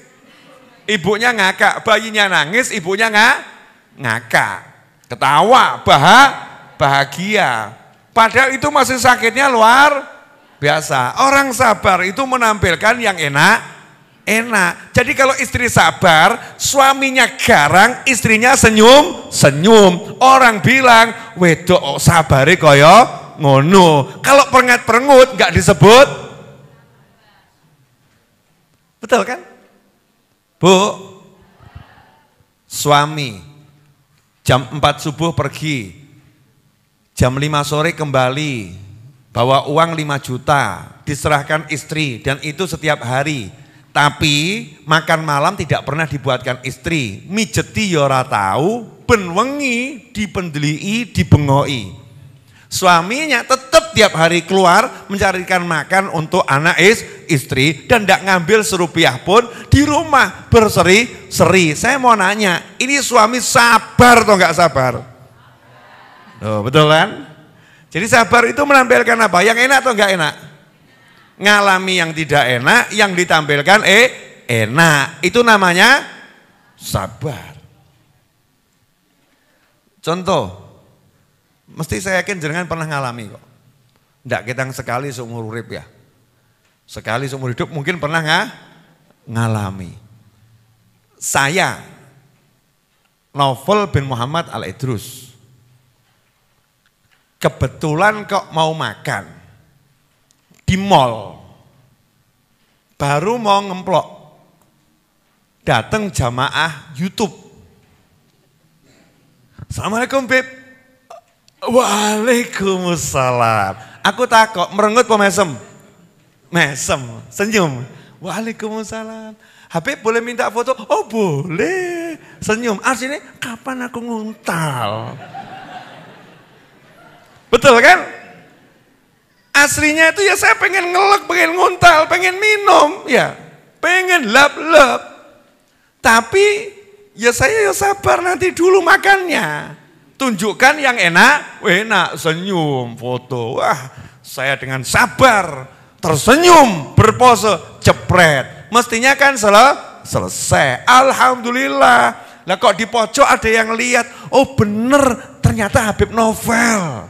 Ibunya ngakak, bayinya nangis, ibunya ngakak. Ketawa, bahagia. Padahal itu masih sakitnya luar biasa. Orang sabar itu menampilkan yang enak. Jadi kalau istri sabar, suaminya garang, istrinya senyum. Orang bilang, wedok sabare kaya ngono. Kalau perengut nggak disebut. Betul kan? Bu, suami jam 4 subuh pergi, jam 5 sore kembali, bawa uang 5 juta, diserahkan istri dan itu setiap hari. Tapi makan malam tidak pernah dibuatkan istri, mijeti ya ora tahu, ben wengi dipendelii, dibengoi. Suaminya tetap tiap hari keluar mencarikan makan untuk anak istri dan tidak ngambil serupiah pun di rumah berseri-seri. Saya mau nanya, ini suami sabar atau enggak sabar? Oh, betul kan? Jadi sabar itu menampilkan apa? Yang enak atau enggak enak? Ngalami yang tidak enak, yang ditampilkan enak. Itu namanya sabar. Contoh, mesti saya yakin jenengan pernah ngalami kok. Enggak kita sekali seumur hidup ya. Sekali seumur hidup mungkin pernah ngalami. Saya, Novel bin Muhammad Al-Idrus, kebetulan kok mau makan di mall, baru mau ngemplok, datang jamaah YouTube. Assalamualaikum Beb. Waalaikumsalam. Aku takut merengut apa mesem? Mesem, senyum. Waalaikumsalam. Habib boleh minta foto? Oh boleh. Senyum. Artinya kapan aku nguntal? Betul kan? Aslinya itu ya saya pengen ngelek, pengen nguntal, pengen minum. Ya, pengen lap-lap. Tapi ya saya ya sabar nanti dulu makannya. Tunjukkan yang enak, senyum, foto. Wah, saya dengan sabar, tersenyum, berpose, jepret. Mestinya kan selesai. Alhamdulillah. Lah kok di pojok ada yang lihat, oh bener, ternyata Habib Novel.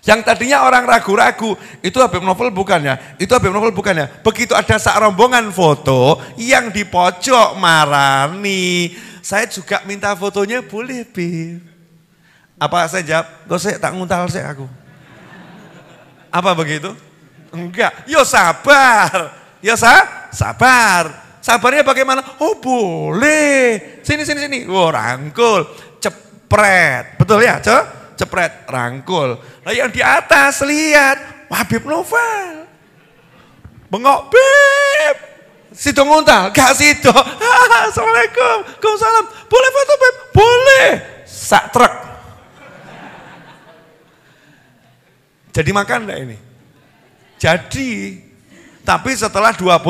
Yang tadinya orang ragu-ragu, itu Habib Novel bukan ya? Itu Habib Novel bukan ya? Begitu ada sak rombongan foto, yang di pojok marani. Saya juga minta fotonya, boleh Bib. Apa saya jawab? Kok saya tak nguntal saya aku. Apa begitu? Enggak, yo sabar. Ya sabar. Sabarnya bagaimana? Oh boleh. Sini. Oh rangkul. Cepret. Betul ya? Cepret. Rangkul. Nah yang di atas lihat. Habib Novel. Bengok. Beb. Sido nguntal. Gak sido. Assalamualaikum. Waalaikumsalam. Boleh foto Beb? Boleh. Sak truk. Jadi makan enggak ini? Jadi. Tapi setelah 20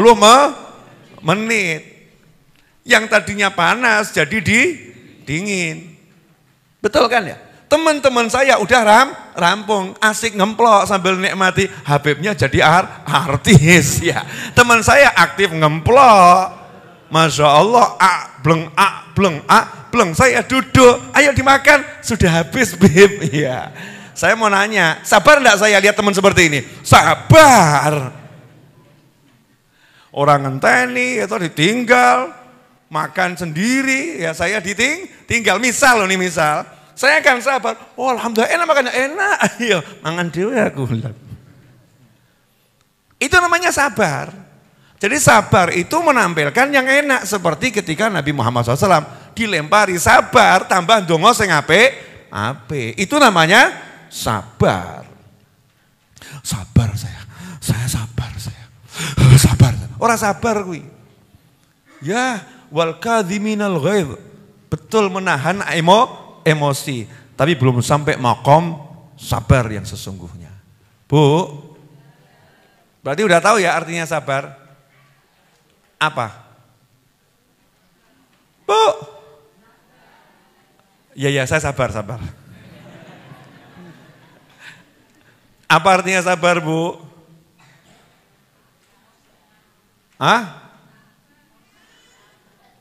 menit. Yang tadinya panas jadi dingin. Betul kan ya? Teman-teman saya udah rampung, asik ngemplok sambil nikmati. Habibnya jadi artis ya. Teman saya aktif ngemplok. Masya Allah, bleng. Saya duduk, ayo dimakan. Sudah habis Bib. Ya. Saya mau nanya, sabar enggak saya lihat teman seperti ini? Sabar. Orang ngenteni atau ditinggal, makan sendiri, ya saya ditinggal. Misal loh nih misal, saya akan sabar. Oh alhamdulillah enak makannya, enak. Ayo mangan dewe aku. Itu namanya sabar. Jadi sabar itu menampilkan yang enak. Seperti ketika Nabi Muhammad SAW dilempari sabar, tambah ndonga sing apik. Itu namanya sabar. Sabar saya sabar. Sabar. Orang sabar kuwi. Ya, wal kadhiminal ghaidh. Betul menahan emosi, tapi belum sampai maqam sabar yang sesungguhnya. Bu. Berarti udah tahu ya artinya sabar? Apa? Bu. Ya, saya sabar. Apa artinya sabar, Bu?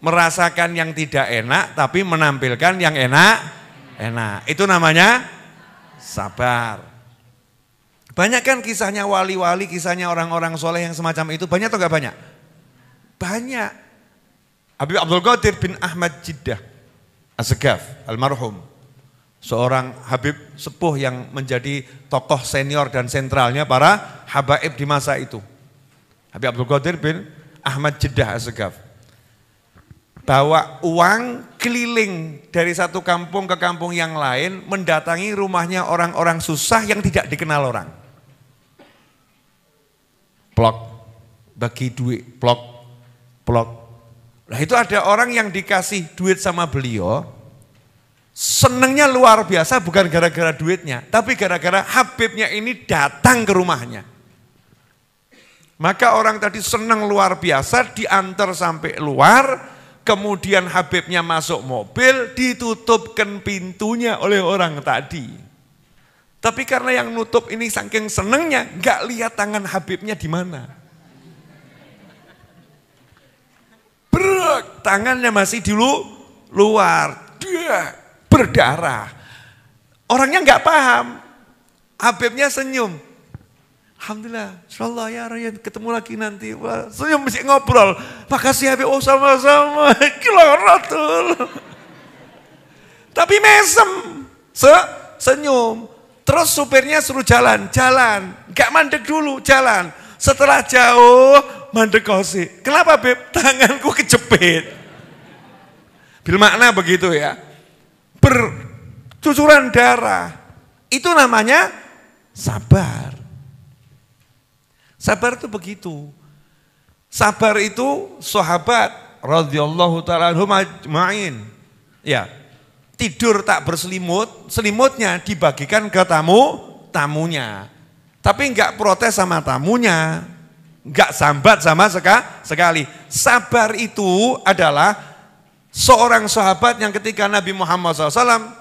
Merasakan yang tidak enak tapi menampilkan yang enak. Itu namanya sabar. Banyak kan kisahnya wali-wali, kisahnya orang-orang soleh yang semacam itu. Banyak atau enggak banyak? Banyak. Habib Abdul Qadir bin Ahmad Jiddah As-Segaf almarhum, seorang Habib sepuh yang menjadi tokoh senior dan sentralnya para habaib di masa itu. Habib Abdul Qadir bin Ahmad Jiddah As-Segaf bawa uang keliling dari satu kampung ke kampung yang lain, mendatangi rumahnya orang-orang susah yang tidak dikenal orang. Plok, bagi duit, plok. Nah itu ada orang yang dikasih duit sama beliau, senengnya luar biasa bukan gara-gara duitnya, tapi gara-gara Habibnya ini datang ke rumahnya. Maka orang tadi senang luar biasa, diantar sampai luar, kemudian Habibnya masuk mobil, ditutupkan pintunya oleh orang tadi. Tapi karena yang nutup ini saking senengnya, nggak lihat tangan Habibnya di mana. Brek, tangannya masih di luar, dia berdarah. Orangnya nggak paham, Habibnya senyum. Alhamdulillah, insyaallah ya Ryan, ketemu lagi nanti. Wah, senyum mesti ngobrol. Makasih Habib, oh sama-sama. Kiloratul. Tapi mesem, senyum. Terus supirnya suruh jalan. Gak mandek dulu, jalan. Setelah jauh, mandek kosi. Kenapa Beb? Tanganku kejepit. Bil makna begitu ya. Bercucuran darah. Itu namanya sabar. Sabar itu begitu. Sabar itu sahabat radhiyallahu ta'ala anhum ajma'in. Ya. Tidur tak berselimut, selimutnya dibagikan ke tamunya. Tapi enggak protes sama tamunya, enggak sambat sama sekali. Sabar itu adalah seorang sahabat yang ketika Nabi Muhammad SAW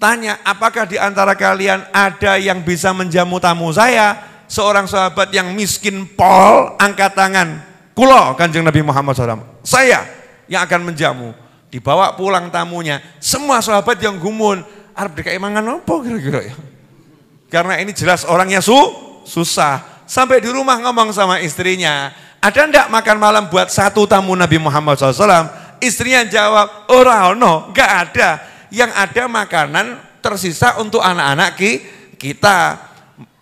tanya, apakah di antara kalian ada yang bisa menjamu tamu saya? Seorang sahabat yang miskin pol angkat tangan, kulo Kanjeng Nabi Muhammad SAW, saya yang akan menjamu. Dibawa pulang tamunya, semua sahabat yang gumun, arep dikai mangan apa kira-kira ya? Karena ini jelas orangnya susah. Sampai di rumah ngomong sama istrinya, ada ndak makan malam buat satu tamu Nabi Muhammad SAW? Istrinya jawab, ora ono, nggak ada. Yang ada makanan tersisa untuk anak-anak kita.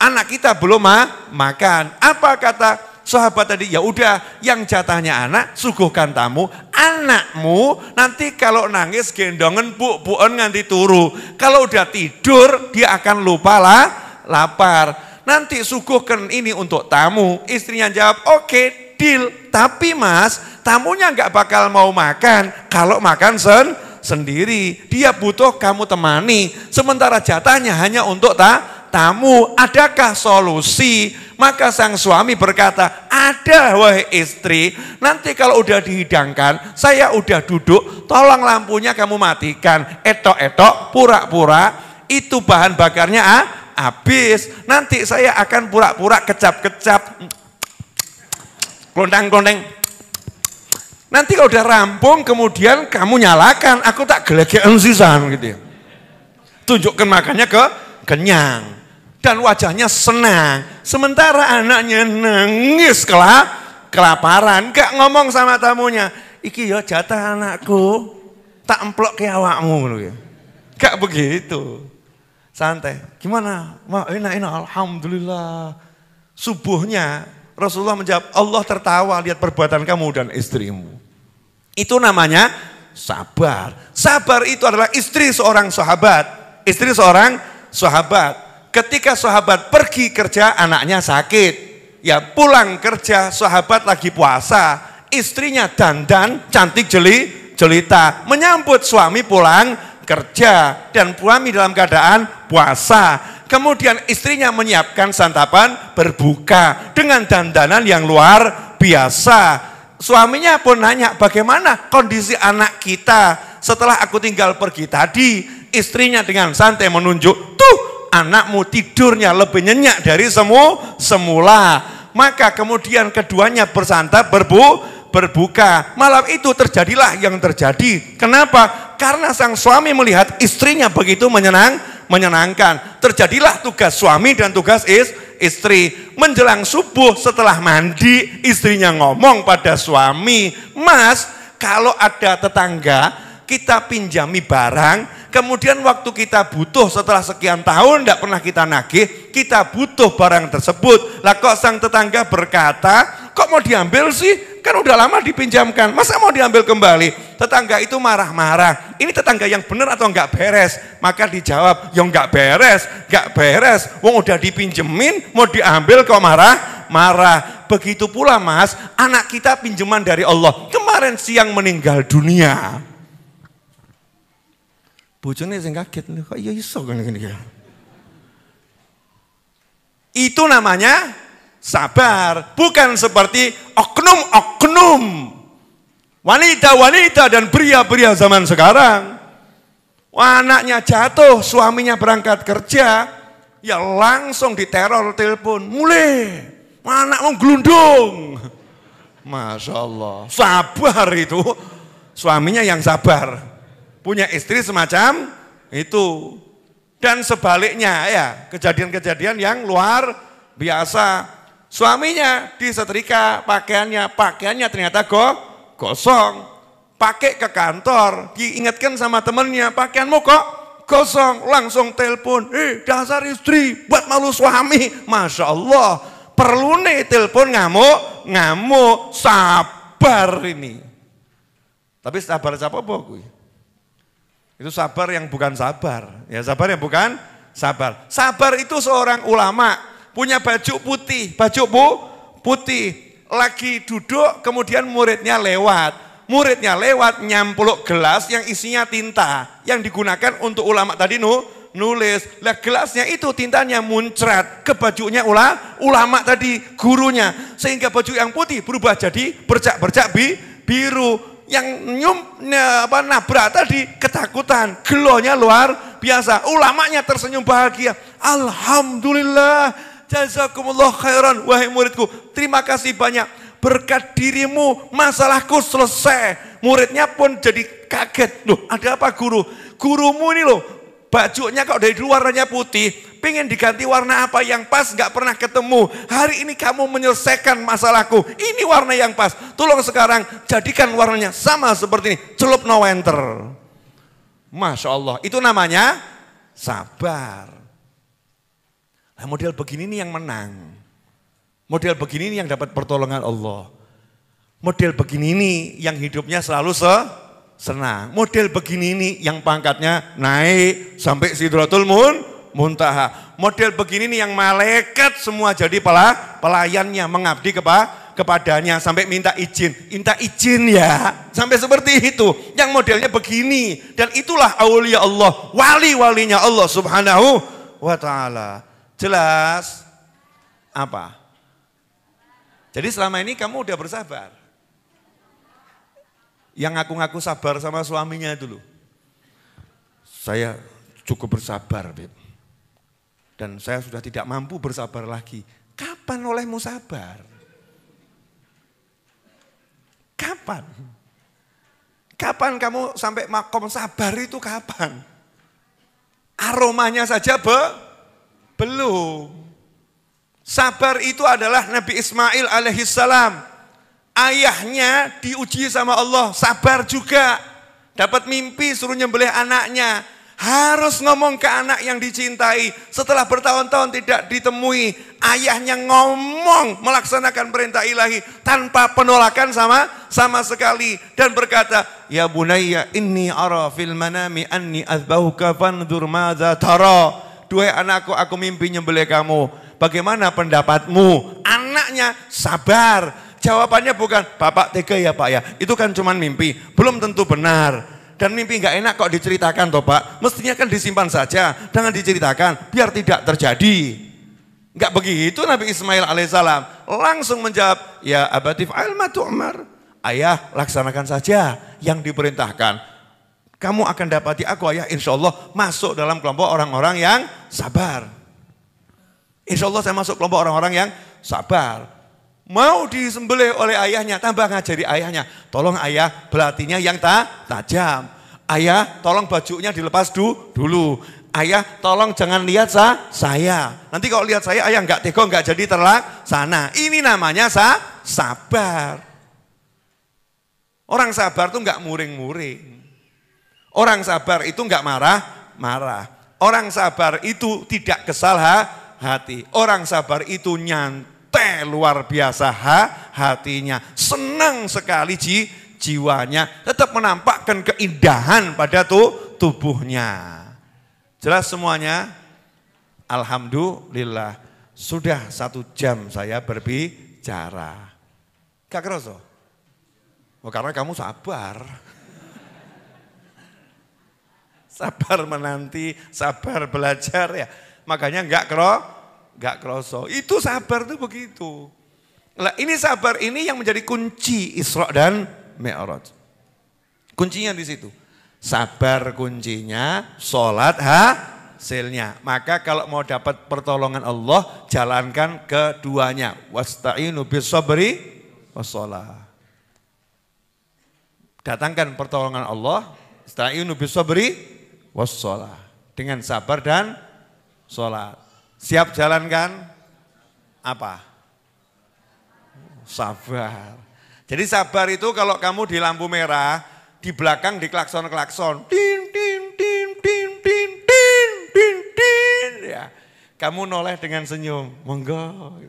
Anak kita belum makan. Apa kata sahabat tadi, ya udah yang jatahnya anak suguhkan tamu, anakmu nanti kalau nangis gendongan bu-buan nganti turu. Kalau udah tidur dia akan lupa lapar. Nanti suguhkan ini untuk tamu. Istrinya jawab, oke, deal. Tapi mas, tamunya nggak bakal mau makan kalau makan sendiri. Dia butuh kamu temani. Sementara jatahnya hanya untuk tamu. Adakah solusi? Maka sang suami berkata, ada wahai istri, nanti kalau udah dihidangkan, saya udah duduk, tolong lampunya kamu matikan, etok-etok, pura-pura, itu bahan bakarnya habis, nanti saya akan pura-pura kecap-kecap, kelondang-kelondeng, nanti kalau udah rampung, kemudian kamu nyalakan, aku tak gelegean sisan gitu ya. Tunjukkan makannya kenyang. Dan wajahnya senang, sementara anaknya nangis kelaparan, gak ngomong sama tamunya, iki ya jatah anakku, tak emplok ke awakmu, gak begitu, santai. Gimana? Wah, enak, alhamdulillah. Subuhnya Rasulullah menjawab, Allah tertawa lihat perbuatan kamu dan istrimu. Itu namanya sabar. Sabar itu adalah istri seorang sahabat, Ketika sahabat pergi kerja, anaknya sakit. Ya pulang kerja, sahabat lagi puasa. Istrinya dandan, cantik jelita. Menyambut suami pulang kerja. Dan suami dalam keadaan puasa. Kemudian istrinya menyiapkan santapan berbuka. Dengan dandanan yang luar biasa. Suaminya pun nanya, bagaimana kondisi anak kita setelah aku tinggal pergi tadi? Istrinya dengan santai menunjuk, tuh anakmu tidurnya lebih nyenyak dari semula. Maka kemudian keduanya bersantap berbuka. Malam itu terjadilah yang terjadi. Kenapa? Karena sang suami melihat istrinya begitu menyenangkan. Terjadilah tugas suami dan tugas istri. Menjelang subuh setelah mandi, istrinya ngomong pada suami, Mas, kalau ada tetangga kita pinjami barang, kemudian waktu kita butuh setelah sekian tahun tidak pernah kita nagih, kita butuh barang tersebut. Lah kok sang tetangga berkata, kok mau diambil sih? Kan udah lama dipinjamkan, masa mau diambil kembali? Tetangga itu marah-marah. Ini tetangga yang benar atau enggak beres? Maka dijawab, ya enggak beres. Wong udah dipinjemin, mau diambil kok marah. Begitu pula mas, anak kita pinjaman dari Allah. Kemarin siang meninggal dunia. Bojone sing kaget, kok iya iso kan gini. Itu namanya sabar, bukan seperti oknum-oknum wanita-wanita dan pria-pria zaman sekarang. Anaknya jatuh, suaminya berangkat kerja, ya langsung diteror telepon, mulai anakmu gelundung. Masya Allah, sabar itu, suaminya yang sabar. Punya istri semacam itu. Dan sebaliknya ya, kejadian-kejadian yang luar biasa. Suaminya disetrika pakaiannya ternyata gosong. Pakai ke kantor, diingatkan sama temennya, pakaianmu kok gosong. Langsung telepon, dasar istri, buat malu suami. Masya Allah, perlu nih telepon ngamuk, sabar ini. Tapi sabar siapa gue? Itu sabar yang bukan sabar. Ya sabar yang bukan sabar. Sabar itu seorang ulama punya baju putih, putih. Lagi duduk kemudian muridnya lewat nyampluk gelas yang isinya tinta yang digunakan untuk ulama tadi nulis. Lah gelasnya itu tintanya muncrat ke bajunya ulama tadi, gurunya, sehingga baju yang putih berubah jadi bercak-bercak biru. Yang nabrak tadi ketakutan, gelonya luar biasa. Ulamanya tersenyum bahagia. Alhamdulillah, jazakumullah khairan wahai muridku. Terima kasih banyak, berkat dirimu masalahku selesai. Muridnya pun jadi kaget. Loh, ada apa guru? Gurumu ini loh, bajunya kok dari luar warnanya putih, pengen diganti warna apa yang pas, gak pernah ketemu. Hari ini kamu menyelesaikan masalahku, ini warna yang pas. Tolong sekarang jadikan warnanya sama seperti ini, celup no enter. Masya Allah, itu namanya sabar. Nah, model begini nih yang menang. Model begini ini yang dapat pertolongan Allah. Model begini ini yang hidupnya selalu senang. Model begini ini yang pangkatnya naik sampai Sidratul Muntaha. Model begini nih yang malaikat semua jadi pelayannya, mengabdi kepadanya sampai minta izin ya. Sampai seperti itu. Yang modelnya begini. Dan itulah aulia Allah, wali-walinya Allah Subhanahu wa ta'ala. Jelas? Apa? Jadi selama ini kamu udah bersabar. Yang ngaku-ngaku sabar sama suaminya itu loh. Saya cukup bersabar, Beb. Dan saya sudah tidak mampu bersabar lagi. Kapan olehmu sabar? Kapan? Kapan kamu sampai makom sabar itu kapan? Aromanya saja belum. Sabar itu adalah Nabi Ismail alaihissalam. Ayahnya diuji sama Allah, sabar juga. Dapat mimpi suruh nyembelih anaknya. Harus ngomong ke anak yang dicintai. Setelah bertahun-tahun tidak ditemui, ayahnya ngomong melaksanakan perintah ilahi tanpa penolakan sama sekali. Dan berkata, ya bunayya inni ara fil manami anni azbahuka fanzur madza tara. Duhai anakku, aku mimpi nyembelih kamu. Bagaimana pendapatmu? Anaknya sabar. Jawabannya bukan, Bapak tega ya Pak ya. Itu kan cuma mimpi, belum tentu benar. Dan mimpi nggak enak kok diceritakan toh Pak. Mestinya kan disimpan saja, jangan diceritakan biar tidak terjadi. Nggak begitu Nabi Ismail alaihissalam. Langsung menjawab, ya abati fa'al ma tu'mar. Ayah, laksanakan saja yang diperintahkan. Kamu akan dapati aku ayah insya Allah masuk dalam kelompok orang-orang yang sabar. Insya Allah saya masuk kelompok orang-orang yang sabar. Mau disembelih oleh ayahnya, tambah ngajari ayahnya. Tolong ayah belatinya yang tajam. Ayah tolong bajunya dilepas dulu. Ayah tolong jangan lihat saya. Nanti kalau lihat saya ayah nggak tega, nggak jadi terlaksana. Ini namanya sabar. Orang sabar itu nggak muring-muring. Orang sabar itu nggak marah-marah. Orang sabar itu tidak kesal hati. Orang sabar itu nyantai luar biasa hatinya, senang sekali jiwanya, tetap menampakkan keindahan pada tubuhnya. Jelas semuanya? Alhamdulillah, sudah 1 jam saya berbicara. Gak kerasa? Oh, karena kamu sabar. Sabar menanti, sabar belajar ya. Makanya gak kerasa. Itu sabar tuh begitu. Nah, ini sabar ini yang menjadi kunci Isra dan Mi'raj. Kuncinya di situ. Sabar kuncinya, sholat hasilnya. Maka kalau mau dapat pertolongan Allah, jalankan keduanya. Wasta'inu bis sabri wassalah. Datangkan pertolongan Allah, wasta'inu bis sabri wassalah. Dengan sabar dan sholat. Siap jalankan? Apa? Sabar. Jadi sabar itu kalau kamu di lampu merah, di belakang di klakson-klakson. Din, din, din, din, din, din, din, din. Ya. Kamu noleh dengan senyum. Monggo.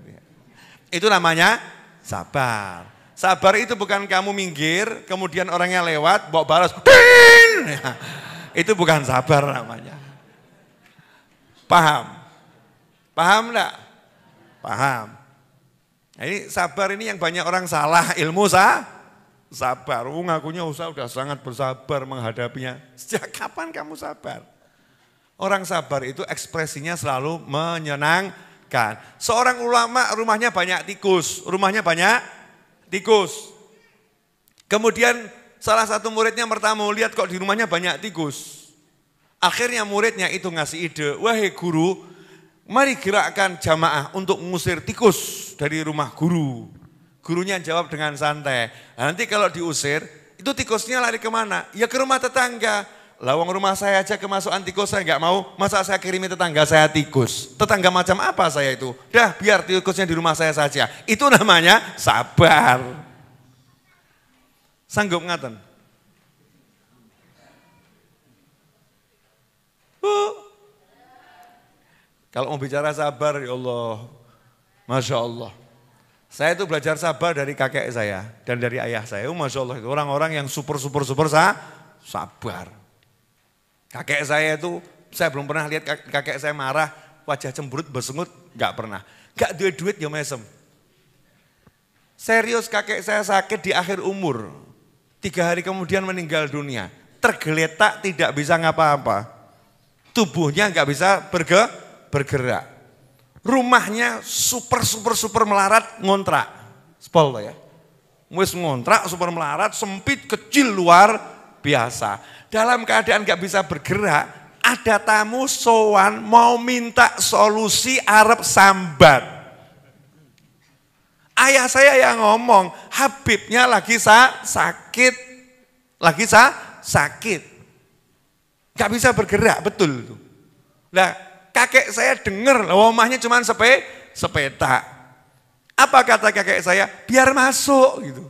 Itu namanya sabar. Sabar itu bukan kamu minggir, kemudian orangnya lewat, bawa balas. Din. Ya. Itu bukan sabar namanya. Paham? Paham enggak? Paham. Ini sabar ini yang banyak orang salah ilmu sabar. Ngakunya udah sangat bersabar menghadapinya. Sejak kapan kamu sabar? Orang sabar itu ekspresinya selalu menyenangkan. Seorang ulama rumahnya banyak tikus. Kemudian salah satu muridnya pertama lihat kok di rumahnya banyak tikus. Akhirnya muridnya itu ngasih ide, wahai guru, mari gerakkan jamaah untuk mengusir tikus dari rumah guru. Gurunya jawab dengan santai. Nah, nanti kalau diusir, itu tikusnya lari kemana? Ya ke rumah tetangga. Lawang rumah saya aja kemasukan tikus, saya nggak mau. Masa saya kirimi tetangga saya tikus? Tetangga macam apa saya itu? Dah biar tikusnya di rumah saya saja. Itu namanya sabar. Sanggup ngaten? Kalau mau bicara sabar, ya Allah, Masya Allah. Saya itu belajar sabar dari kakek saya dan dari ayah saya. Masya Allah itu orang-orang yang super sabar. Kakek saya itu, saya belum pernah lihat kakek saya marah, wajah cemberut, bersengut, gak pernah. Gak duit ya mesem. Serius kakek saya sakit di akhir umur. 3 hari kemudian meninggal dunia. Tergeletak tidak bisa ngapa-apa. Tubuhnya gak bisa bergerak. Rumahnya super melarat ngontrak. Spol ya. Wis ngontrak super melarat, sempit, kecil, luar biasa. Dalam keadaan gak bisa bergerak, ada tamu sowan mau minta solusi arep sambat. Ayah saya yang ngomong, Habibnya lagi sakit. Lagi sakit. Gak bisa bergerak, betul. Nah, kakek saya dengar, rumahnya cuma sepeta. Apa kata kakek saya? Biar masuk gitu.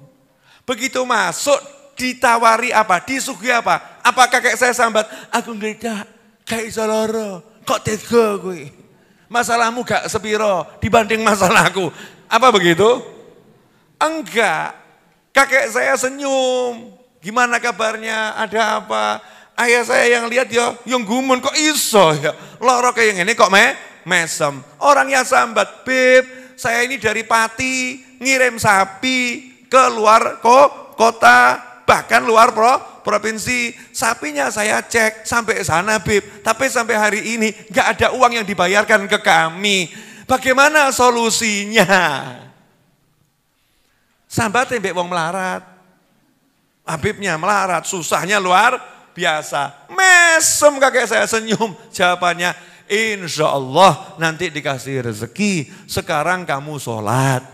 Begitu masuk ditawari apa? Disuguhi apa? Apa kakek saya sambat? Aku nggak kayak iso loro. Kok tega kowe? Masalahmu gak sepiro dibanding masalahku. Apa begitu? Enggak. Kakek saya senyum. Gimana kabarnya? Ada apa? Ayah saya yang lihat ya, yang gumun kok iso ya. Loro kayak ini kok mesem. Orang yang sambat, Beb, saya ini dari Pati, ngirim sapi ke luar kota, bahkan luar provinsi. Sapinya saya cek sampai sana, Beb. Tapi sampai hari ini gak ada uang yang dibayarkan ke kami. Bagaimana solusinya? Sambat tembek wong melarat. Habibnya melarat, susahnya luar biasa. Mesem kakek saya senyum. Jawabannya, insya Allah nanti dikasih rezeki. Sekarang kamu sholat.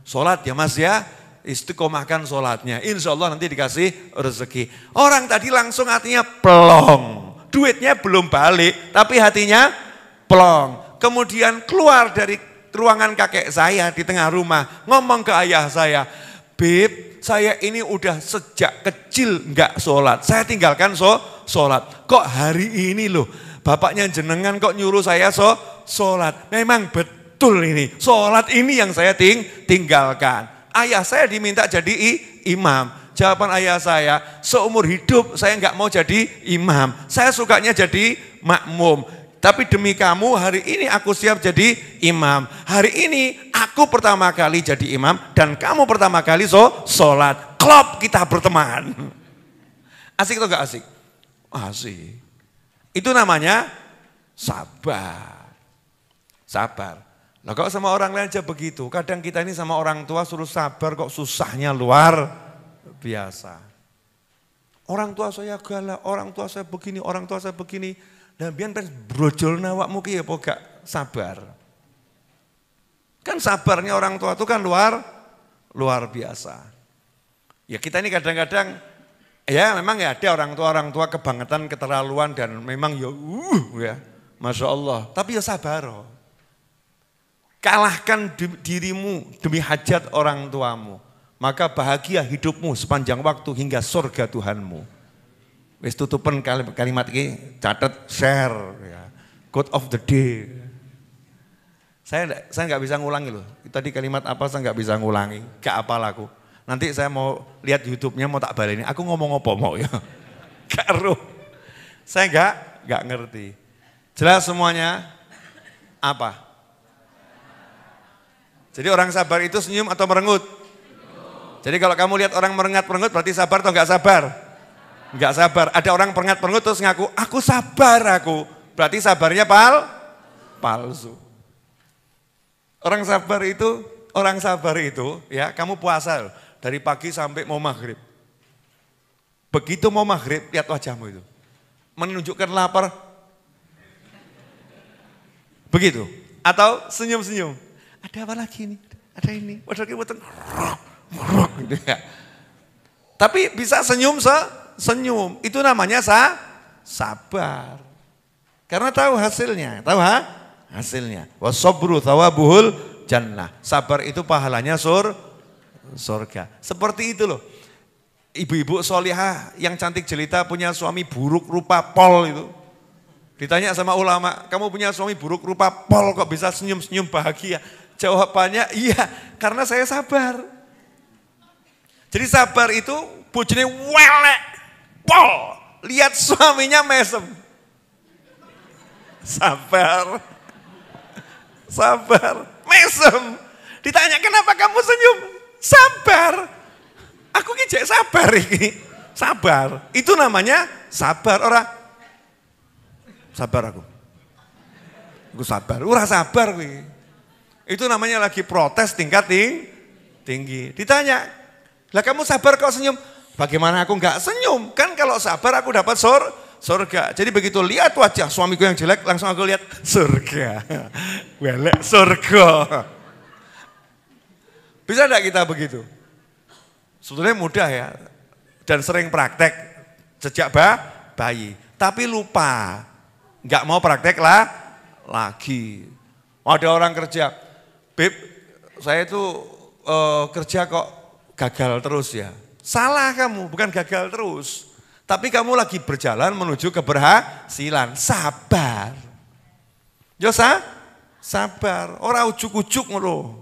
Sholat ya mas ya. Istiqomahkan sholatnya. Insya Allah nanti dikasih rezeki. Orang tadi langsung hatinya plong. Duitnya belum balik. Tapi hatinya plong. Kemudian keluar dari ruangan kakek saya di tengah rumah. Ngomong ke ayah saya. Beb, saya ini udah sejak kecil enggak sholat. Saya tinggalkan sholat. Kok hari ini loh, bapaknya jenengan kok nyuruh saya sholat. Memang betul ini, sholat ini yang saya tinggalkan. Ayah saya diminta jadi imam. Jawaban ayah saya, seumur hidup saya enggak mau jadi imam. Saya sukanya jadi makmum. Tapi demi kamu hari ini aku siap jadi imam. Hari ini aku pertama kali jadi imam dan kamu pertama kali sholat. Klop kita berteman. Asik atau gak asik? Asik. Itu namanya sabar. Sabar. Nah kalau sama orang lain aja begitu. Kadang kita ini sama orang tua suruh sabar kok susahnya luar biasa. Orang tua saya galak, orang tua saya begini, orang tua saya begini. Dan biar brojol nawakmu ki apa gak sabar. Kan sabarnya orang tua itu kan luar biasa. Ya kita ini kadang-kadang ya memang ya ada orang tua kebangetan, keterlaluan dan memang ya Masya Allah. Tapi ya sabar. Kalahkan dirimu demi hajat orang tuamu. Maka bahagia hidupmu sepanjang waktu hingga surga Tuhanmu. Wis tutupan kalimat ini, catat, share, ya. Quote of the day. Saya nggak bisa ngulangi loh. Tadi kalimat apa saya nggak bisa ngulangi, gak apal aku. Nanti saya mau lihat YouTube-nya mau tak baleni. Aku ngomong apa mau ya? Karo. Saya nggak ngerti. Jelas semuanya? Apa? Jadi orang sabar itu senyum atau merengut? Jadi kalau kamu lihat orang merengut berarti sabar atau nggak sabar? Enggak sabar. Ada orang perengat-perengut terus ngaku, aku sabar aku. Berarti sabarnya palsu. Orang sabar itu ya kamu puasa dari pagi sampai mau maghrib. Begitu mau maghrib, lihat wajahmu itu. Menunjukkan lapar. Begitu. Atau senyum-senyum. Ada apa lagi nih? Ada ini. Padahal kita gitu ya. Tapi bisa senyum itu namanya sabar. Karena tahu hasilnya, hasilnya. Wasabru thawabuhul jannah. Sabar itu pahalanya surga. Seperti itu loh. Ibu-ibu solihah yang cantik jelita punya suami buruk rupa pol itu. Ditanya sama ulama, kamu punya suami buruk rupa pol kok bisa senyum-senyum bahagia? Jawabannya iya, karena saya sabar. Jadi sabar itu bojone welek, pol, lihat suaminya mesem. Sabar, sabar, mesem. Ditanya kenapa kamu senyum? Sabar. Aku ki jek sabar iki. Sabar. Itu namanya sabar. Ora sabar aku. Aku sabar. Ora sabar kuwi. Itu namanya lagi protes tingkat tinggi. Ditanya, "Lah kamu sabar kok senyum?" Bagaimana aku enggak senyum? Kan kalau sabar aku dapat surga. Jadi begitu lihat wajah suamiku yang jelek, langsung aku lihat surga. Welek surga. Bisa enggak kita begitu? Sebetulnya mudah ya, dan sering praktek sejak bayi. Tapi lupa, nggak mau praktek lagi. Ada orang kerja, "Beb, saya itu kerja kok gagal terus ya." Salah kamu, bukan gagal terus. Tapi kamu lagi berjalan menuju keberhasilan, sabar. Yo sabar, orang ujuk-ujuk ngono.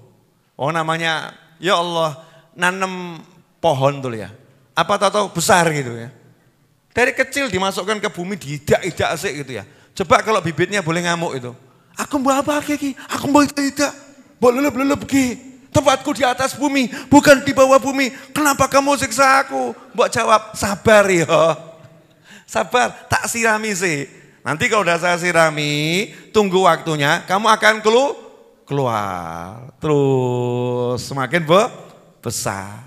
Oh namanya, ya Allah, nanem pohon tuh ya, apa tahu besar gitu ya. Dari kecil dimasukkan ke bumi, diidak-idak asik gitu ya. Coba kalau bibitnya boleh ngamuk itu. "Aku mau apa ki? Aku mau tidak. Boleh lelep ki. Tempatku di atas bumi, bukan di bawah bumi. Kenapa kamu siksa aku?" Mbok jawab, "Sabar ya. Sabar, tak sirami sih. Nanti kalau udah saya sirami, tunggu waktunya, kamu akan keluar. Terus semakin besar."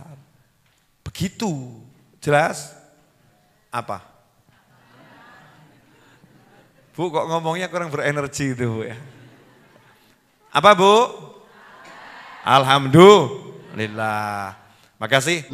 Begitu, jelas? Apa? Bu kok ngomongnya kurang berenergi itu Bu ya? Apa Bu? Alhamdulillah. Makasih.